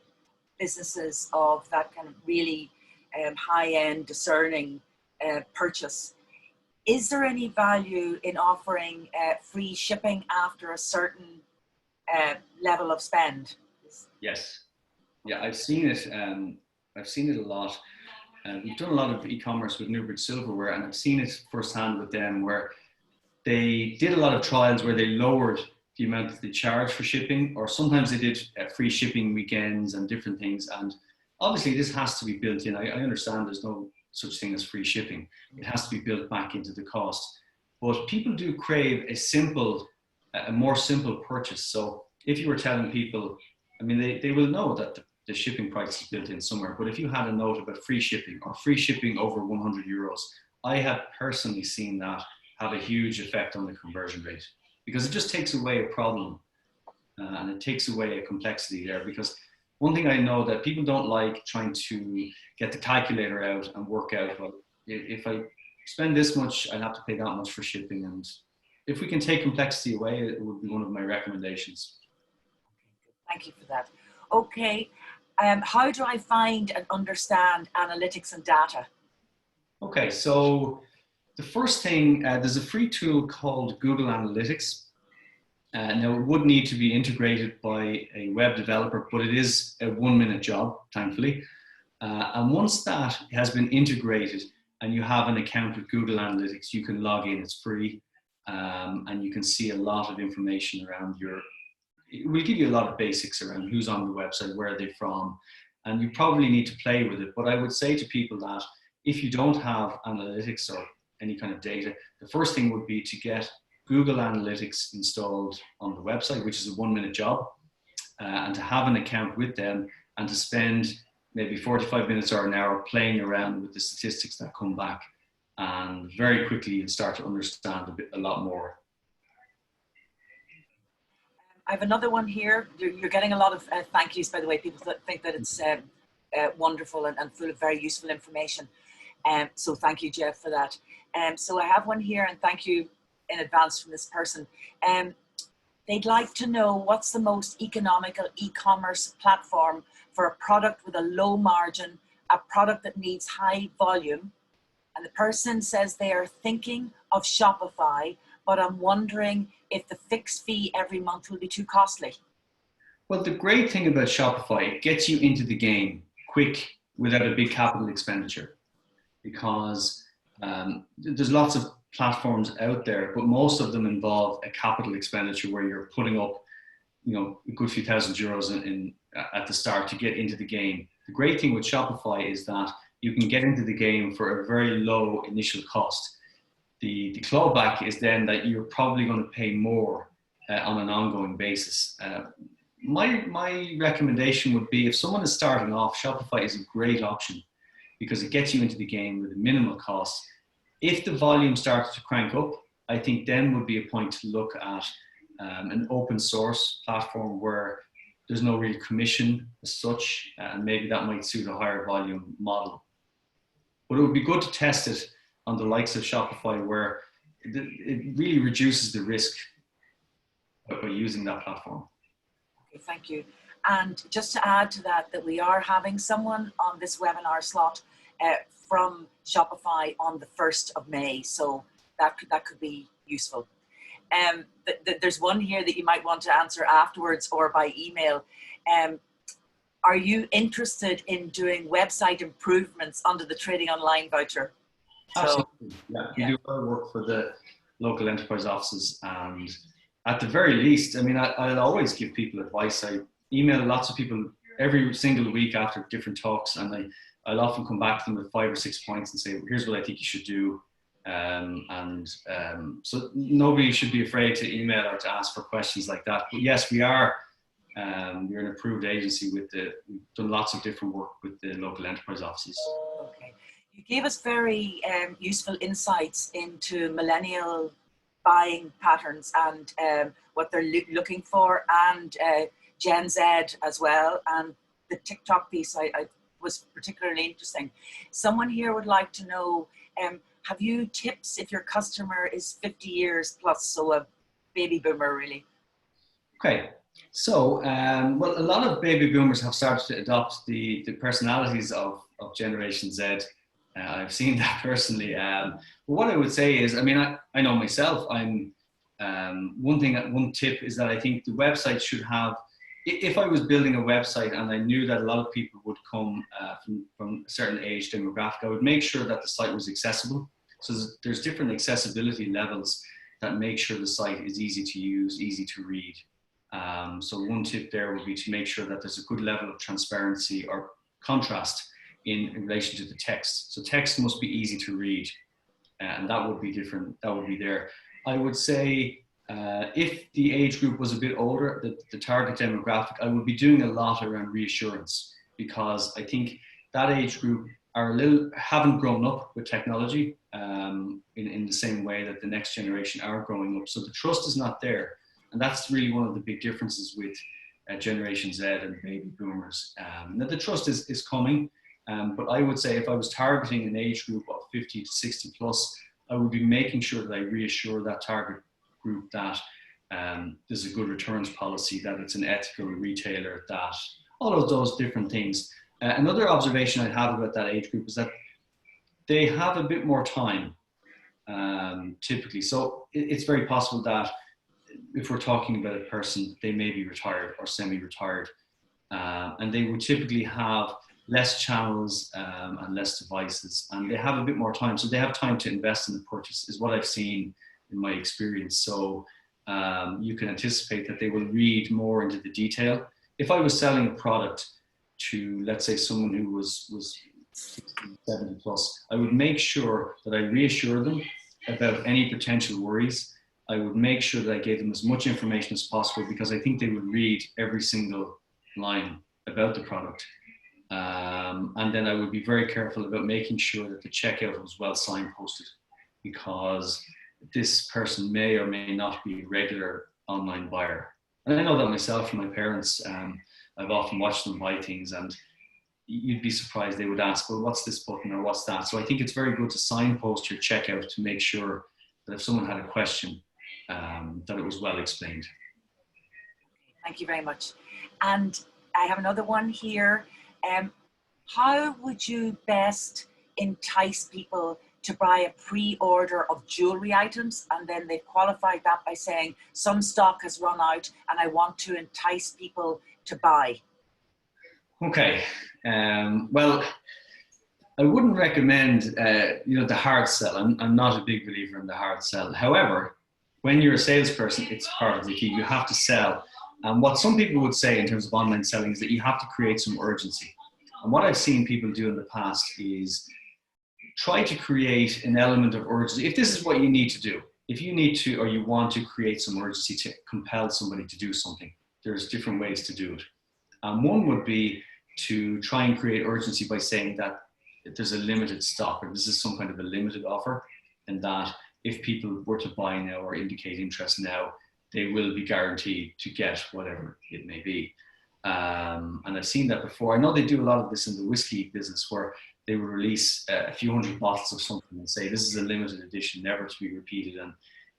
businesses of that kind of really high-end discerning purchase, is there any value in offering free shipping after a certain level of spend? Yes. Yeah, I've seen it. I've seen it a lot. We've done a lot of e-commerce with Newbridge Silverware, and I've seen it firsthand with them, where they did a lot of trials where they lowered the amount that they charge for shipping, or sometimes they did free shipping weekends and different things. And obviously this has to be built in. I understand there's no such thing as free shipping. It has to be built back into the cost. But people do crave a more simple purchase. So if you were telling people, I mean, they will know that the shipping price is built in somewhere, but if you had a note about free shipping or free shipping over 100 euros, I have personally seen that have a huge effect on the conversion rate, because it just takes away a problem and it takes away a complexity there. Because one thing I know that people don't like trying to get the calculator out and work out, well, if I spend this much, I'd have to pay that much for shipping. And if we can take complexity away, it would be one of my recommendations. Thank you for that. Okay, how do I find and understand analytics and data? Okay, so the first thing, there's a free tool called Google Analytics. Now, it would need to be integrated by a web developer, but it is a 1-minute job, thankfully. And once that has been integrated and you have an account with Google Analytics, you can log in, it's free, and you can see a lot of information around it will give you a lot of basics around who's on the website, where they're from, and you probably need to play with it. But I would say to people that if you don't have analytics or any kind of data, the first thing would be to get Google Analytics installed on the website, which is a 1-minute job, and to have an account with them and to spend maybe 45 minutes or an hour playing around with the statistics that come back. and very quickly you'll start to understand a lot more. I have another one here. You're getting a lot of thank yous, by the way. People think that it's wonderful and full of very useful information. So thank you, Jeff, for that. So I have one here, and thank you in advance from this person. They'd like to know what's the most economical e-commerce platform for a product with a low margin, a product that needs high volume. And the person says they are thinking of Shopify, but I'm wondering if the fixed fee every month will be too costly. Well, the great thing about Shopify, it gets you into the game quick without a big capital expenditure, because there's lots of platforms out there, but most of them involve a capital expenditure where you're putting up, a good few €1,000 at the start to get into the game. The great thing with Shopify is that you can get into the game for a very low initial cost. The clawback is then that you're probably going to pay more on an ongoing basis. My recommendation would be, if someone is starting off, Shopify is a great option because it gets you into the game with a minimal cost. If the volume starts to crank up, I think then would be a point to look at an open source platform where there's no real commission as such, and maybe that might suit a higher volume model. But it would be good to test it on the likes of Shopify, where it really reduces the risk by using that platform. Okay, thank you. And just to add to that, we are having someone on this webinar slot from Shopify on the 1st of May. So that could be useful. There's one here that you might want to answer afterwards or by email. Are you interested in doing website improvements under the Trading Online voucher? Absolutely. We do our work for the local enterprise offices, and at the very least, I mean, I'll always give people advice. I email lots of people every single week after different talks, and I'll often come back to them with 5 or 6 points and say, here's what I think you should do. So nobody should be afraid to email or to ask for questions like that. But yes, we are. We're an approved agency we've done lots of different work with the local enterprise offices. Okay. You gave us very useful insights into millennial buying patterns and what they're looking for, and Gen Z as well. And the TikTok piece I was particularly interesting. Someone here would like to know, have you tips if your customer is 50 years plus, so a baby boomer really? Okay. So, well, a lot of baby boomers have started to adopt the personalities of Generation Z. I've seen that personally. But what I would say is, I mean, I know myself, one tip is that I think the website should have, if I was building a website and I knew that a lot of people would come from a certain age demographic, I would make sure that the site was accessible. So there's different accessibility levels that make sure the site is easy to use, easy to read. So one tip there would be to make sure that there's a good level of transparency or contrast in relation to the text. So text must be easy to read, and that would be different. That would be there. I would say if the age group was a bit older, the target demographic, I would be doing a lot around reassurance, because I think that age group haven't grown up with technology in the same way that the next generation are growing up. So the trust is not there. And that's really one of the big differences with Generation Z and baby boomers. Now the trust is coming, but I would say if I was targeting an age group of 50 to 60 plus, I would be making sure that I reassure that target group that there's a good returns policy, that it's an ethical retailer, that all of those different things. Another observation I have about that age group is that they have a bit more time, typically. So it's very possible that if we're talking about a person, they may be retired or semi-retired, and they would typically have less channels and less devices, and they have a bit more time. So they have time to invest in the purchase, is what I've seen in my experience. So you can anticipate that they will read more into the detail. If I was selling a product to, let's say, someone who was 60, 70 plus, I would make sure that I reassure them about any potential worries. I would make sure that I gave them as much information as possible, because I think they would read every single line about the product. And then I would be very careful about making sure that the checkout was well signposted, because this person may or may not be a regular online buyer. And I know that myself from my parents. I've often watched them buy things, and you'd be surprised they would ask, well, what's this button or what's that? So I think it's very good to signpost your checkout to make sure that if someone had a question, that it was well explained. Thank you very much. And I have another one here. How would you best entice people to buy a pre-order of jewelry items, and then they've qualified that by saying some stock has run out and I want to entice people to buy? Okay, well, I wouldn't recommend the hard sell. I'm not a big believer in the hard sell. However, when you're a salesperson, it's part of the key. You have to sell. And what some people would say in terms of online selling is that you have to create some urgency. And what I've seen people do in the past is try to create an element of urgency. If this is what you need to do, if you need to or you want to create some urgency to compel somebody to do something, there's different ways to do it. One would be to try and create urgency by saying that there's a limited stock, or this is some kind of a limited offer, and that if people were to buy now or indicate interest now, they will be guaranteed to get whatever it may be. And I've seen that before. I know they do a lot of this in the whiskey business, where they will release a few hundred bottles of something and say, this is a limited edition, never to be repeated. And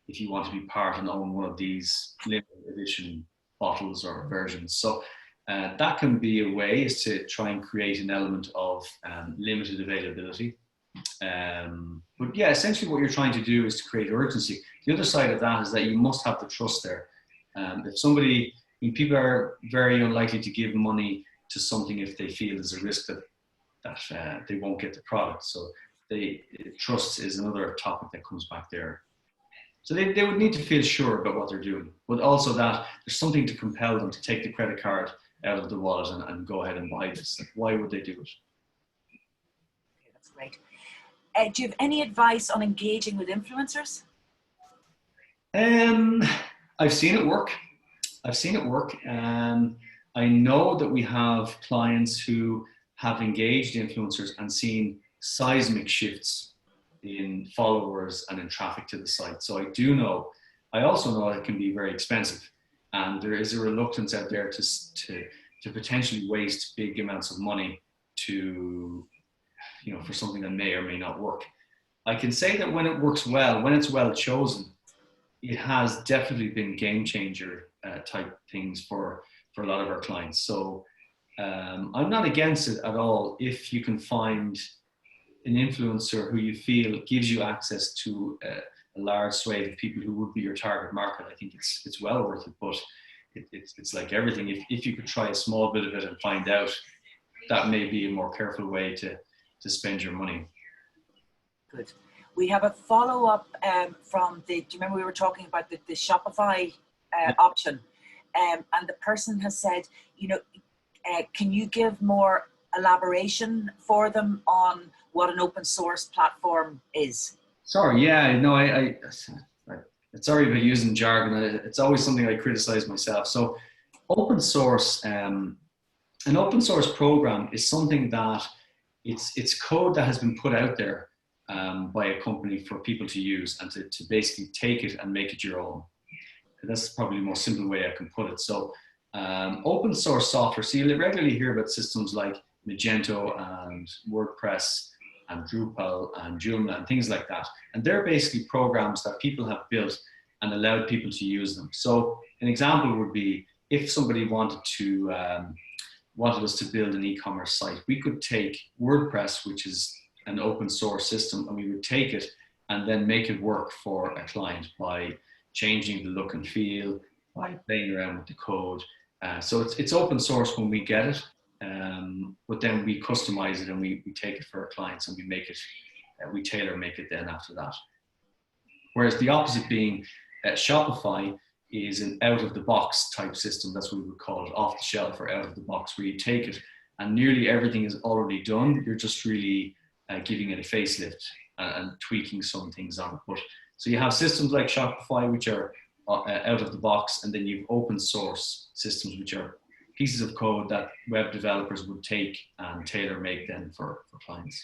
if you want to be part and own one of these limited edition bottles or versions. So that can be a way, is to try and create an element of limited availability. But yeah, essentially what you're trying to do is to create urgency. The other side of that is that you must have the trust there. If somebody, people are very unlikely to give money to something if they feel there's a risk that they won't get the product. So trust is another topic that comes back there. So they would need to feel sure about what they're doing, but also that there's something to compel them to take the credit card out of the wallet and go ahead and buy this. Like, why would they do it? Okay, that's great. Do you have any advice on engaging with influencers? I've seen it work. I know that we have clients who have engaged influencers and seen seismic shifts in followers and in traffic to the site. So I also know it can be very expensive, and there is a reluctance out there to potentially waste big amounts of money for something that may or may not work. I can say that when it works well, when it's well chosen, it has definitely been game changer type things for a lot of our clients. So I'm not against it at all if you can find an influencer who you feel gives you access to a large swathe of people who would be your target market. I think it's well worth it, but it's like everything. If you could try a small bit of it and find out, that may be a more careful way to spend your money. Good. We have a follow-up from do you remember we were talking about the Shopify option? And the person has said, can you give more elaboration for them on what an open source platform is? Sorry, yeah, no, I sorry about using jargon. It's always something I criticize myself. So open source, an open source program is something that it's code that has been put out there by a company for people to use and to basically take it and make it your own. And that's probably the most simple way I can put it. So open source software, so you regularly hear about systems like Magento and WordPress and Drupal and Joomla and things like that. And they're basically programs that people have built and allowed people to use them. So an example would be if somebody wanted us to build an e-commerce site, we could take WordPress, which is an open source system, and we would take it and then make it work for a client by changing the look and feel, by playing around with the code. So it's open source when we get it, but then we customize it and we take it for our clients and we make it, we tailor make it then after that. Whereas the opposite being Shopify is an out-of-the-box type system. That's what we would call it, off the shelf or out of the box, where you take it and nearly everything is already done. You're just really giving it a facelift and tweaking some things on it. But so you have systems like Shopify, which are out of the box, and then you've open source systems, which are pieces of code that web developers would take and tailor make them for clients.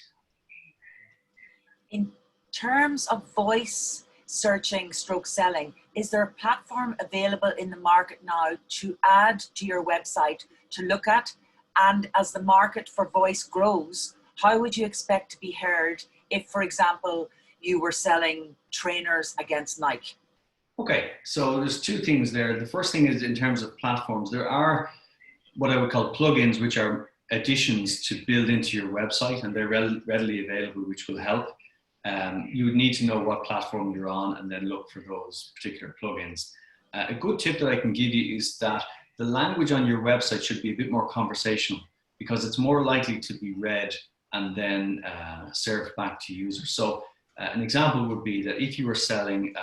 In terms of voice searching stroke selling, is there a platform available in the market now to add to your website to look at? And as the market for voice grows, how would you expect to be heard if, for example, you were selling trainers against Nike? Okay, so there's two things there. The first thing is in terms of platforms, there are what I would call plugins, which are additions to build into your website, and they're readily available, which will help. You would need to know what platform you're on and then look for those particular plugins. A good tip that I can give you is that the language on your website should be a bit more conversational, because it's more likely to be read and then served back to users. So an example would be that if you were selling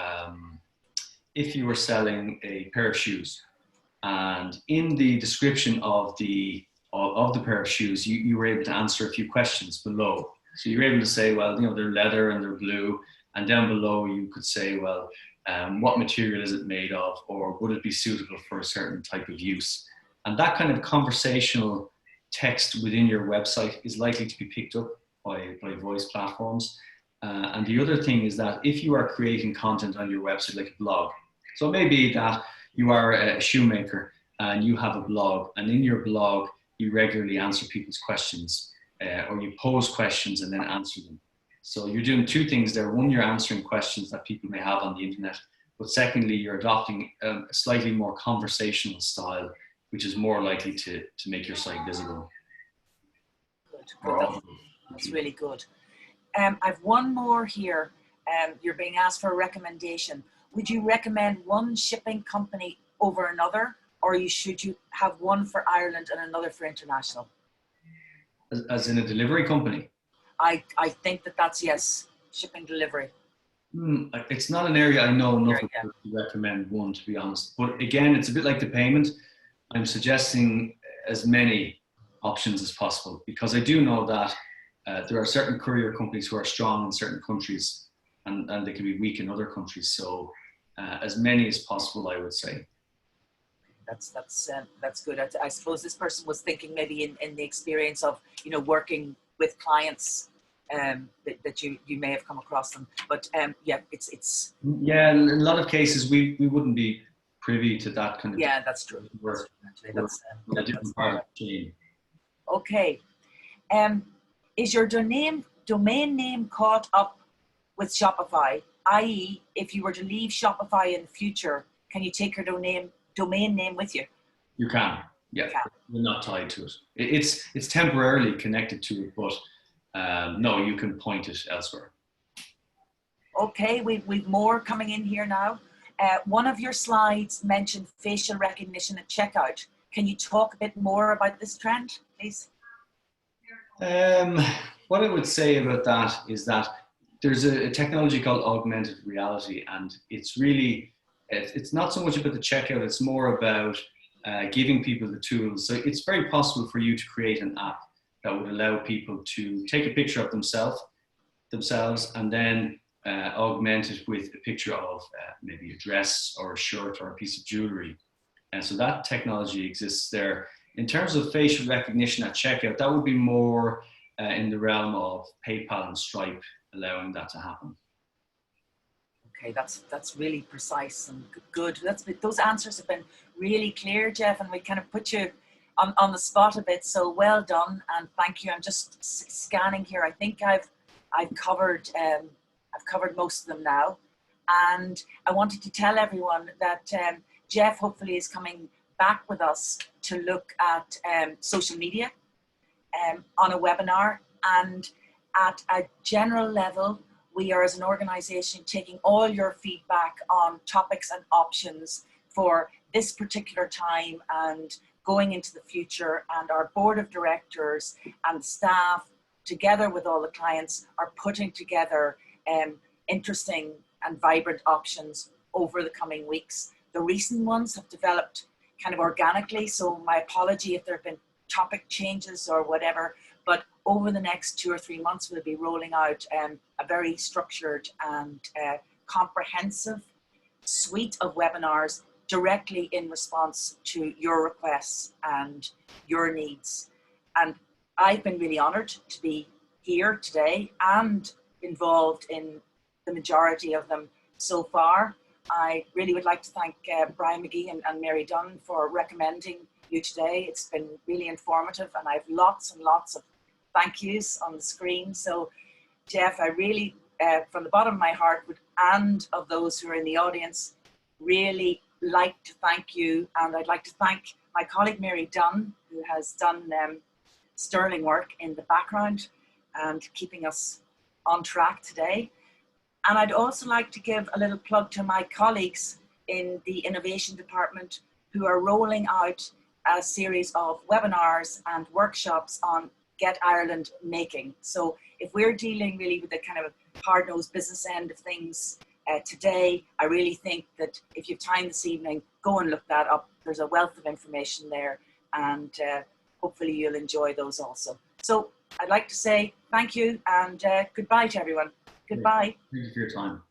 a pair of shoes, and in the description of the pair of shoes, you were able to answer a few questions below. So you're able to say, well, you know, they're leather and they're blue, and down below you could say, well, what material is it made of, or would it be suitable for a certain type of use? And that kind of conversational text within your website is likely to be picked up by voice platforms. And the other thing is that if you are creating content on your website, like a blog, so it may be that you are a shoemaker and you have a blog, and in your blog you regularly answer people's questions, or you pose questions and then answer them. So you're doing two things there. One, you're answering questions that people may have on the internet, but secondly, you're adopting a slightly more conversational style, which is more likely to make your site visible. Good. That's really good. I've one more here. You're being asked for a recommendation. Would you recommend one shipping company over another, or should you have one for Ireland and another for international? As in a delivery company? I think that's yes, shipping delivery. It's not an area I know enough to recommend one, to be honest. But again, it's a bit like the payment. I'm suggesting as many options as possible, because I do know that there are certain courier companies who are strong in certain countries and they can be weak in other countries. So as many as possible, I would say. That's good. I suppose this person was thinking maybe in the experience of, you know, working with clients that you may have come across them. But yeah, it's yeah, in a lot of cases we wouldn't be privy to that kind of. Yeah, that's true. That's a different part of the chain. Okay. Is your domain name caught up with Shopify? I.e., if you were to leave Shopify in the future, can you take your domain name with you? You can, yeah. You're not tied to it. It's temporarily connected to it, but no, you can point it elsewhere. Okay, we've more coming in here now. One of your slides mentioned facial recognition at checkout. Can you talk a bit more about this trend, please? What I would say about that is that there's a technology called augmented reality, and it's really, it's not so much about the checkout, it's more about giving people the tools. So it's very possible for you to create an app that would allow people to take a picture of themselves and then augment it with a picture of maybe a dress or a shirt or a piece of jewelry. And so that technology exists there. In terms of facial recognition at checkout, that would be more in the realm of PayPal and Stripe, allowing that to happen. Okay, that's really precise and good. Those answers have been really clear, Jeff, and we kind of put you on the spot a bit. So well done, and thank you. I'm just scanning here. I think I've covered most of them now, and I wanted to tell everyone that Jeff hopefully is coming back with us to look at social media on a webinar, and at a general level, we are as an organization taking all your feedback on topics and options for this particular time and going into the future, and our board of directors and staff, together with all the clients, are putting together interesting and vibrant options over the coming weeks. The recent ones have developed kind of organically, so my apology if there have been topic changes or whatever, but over the next 2 or 3 months, we'll be rolling out a very structured and comprehensive suite of webinars directly in response to your requests and your needs. And I've been really honoured to be here today and involved in the majority of them so far. I really would like to thank Brian McGee and Mary Dunn for recommending you today. It's been really informative, and I have lots and lots of thank yous on the screen. So Jeff, I really, from the bottom of my heart, and of those who are in the audience, really like to thank you. And I'd like to thank my colleague Mary Dunn, who has done sterling work in the background and keeping us on track today. And I'd also like to give a little plug to my colleagues in the innovation department who are rolling out a series of webinars and workshops on Get Ireland Making. So if we're dealing really with the kind of hard-nosed business end of things today, I really think that if you have time this evening, go and look that up. There's a wealth of information there, and hopefully you'll enjoy those also. So I'd like to say thank you and goodbye to everyone. Goodbye. Thank you for your time.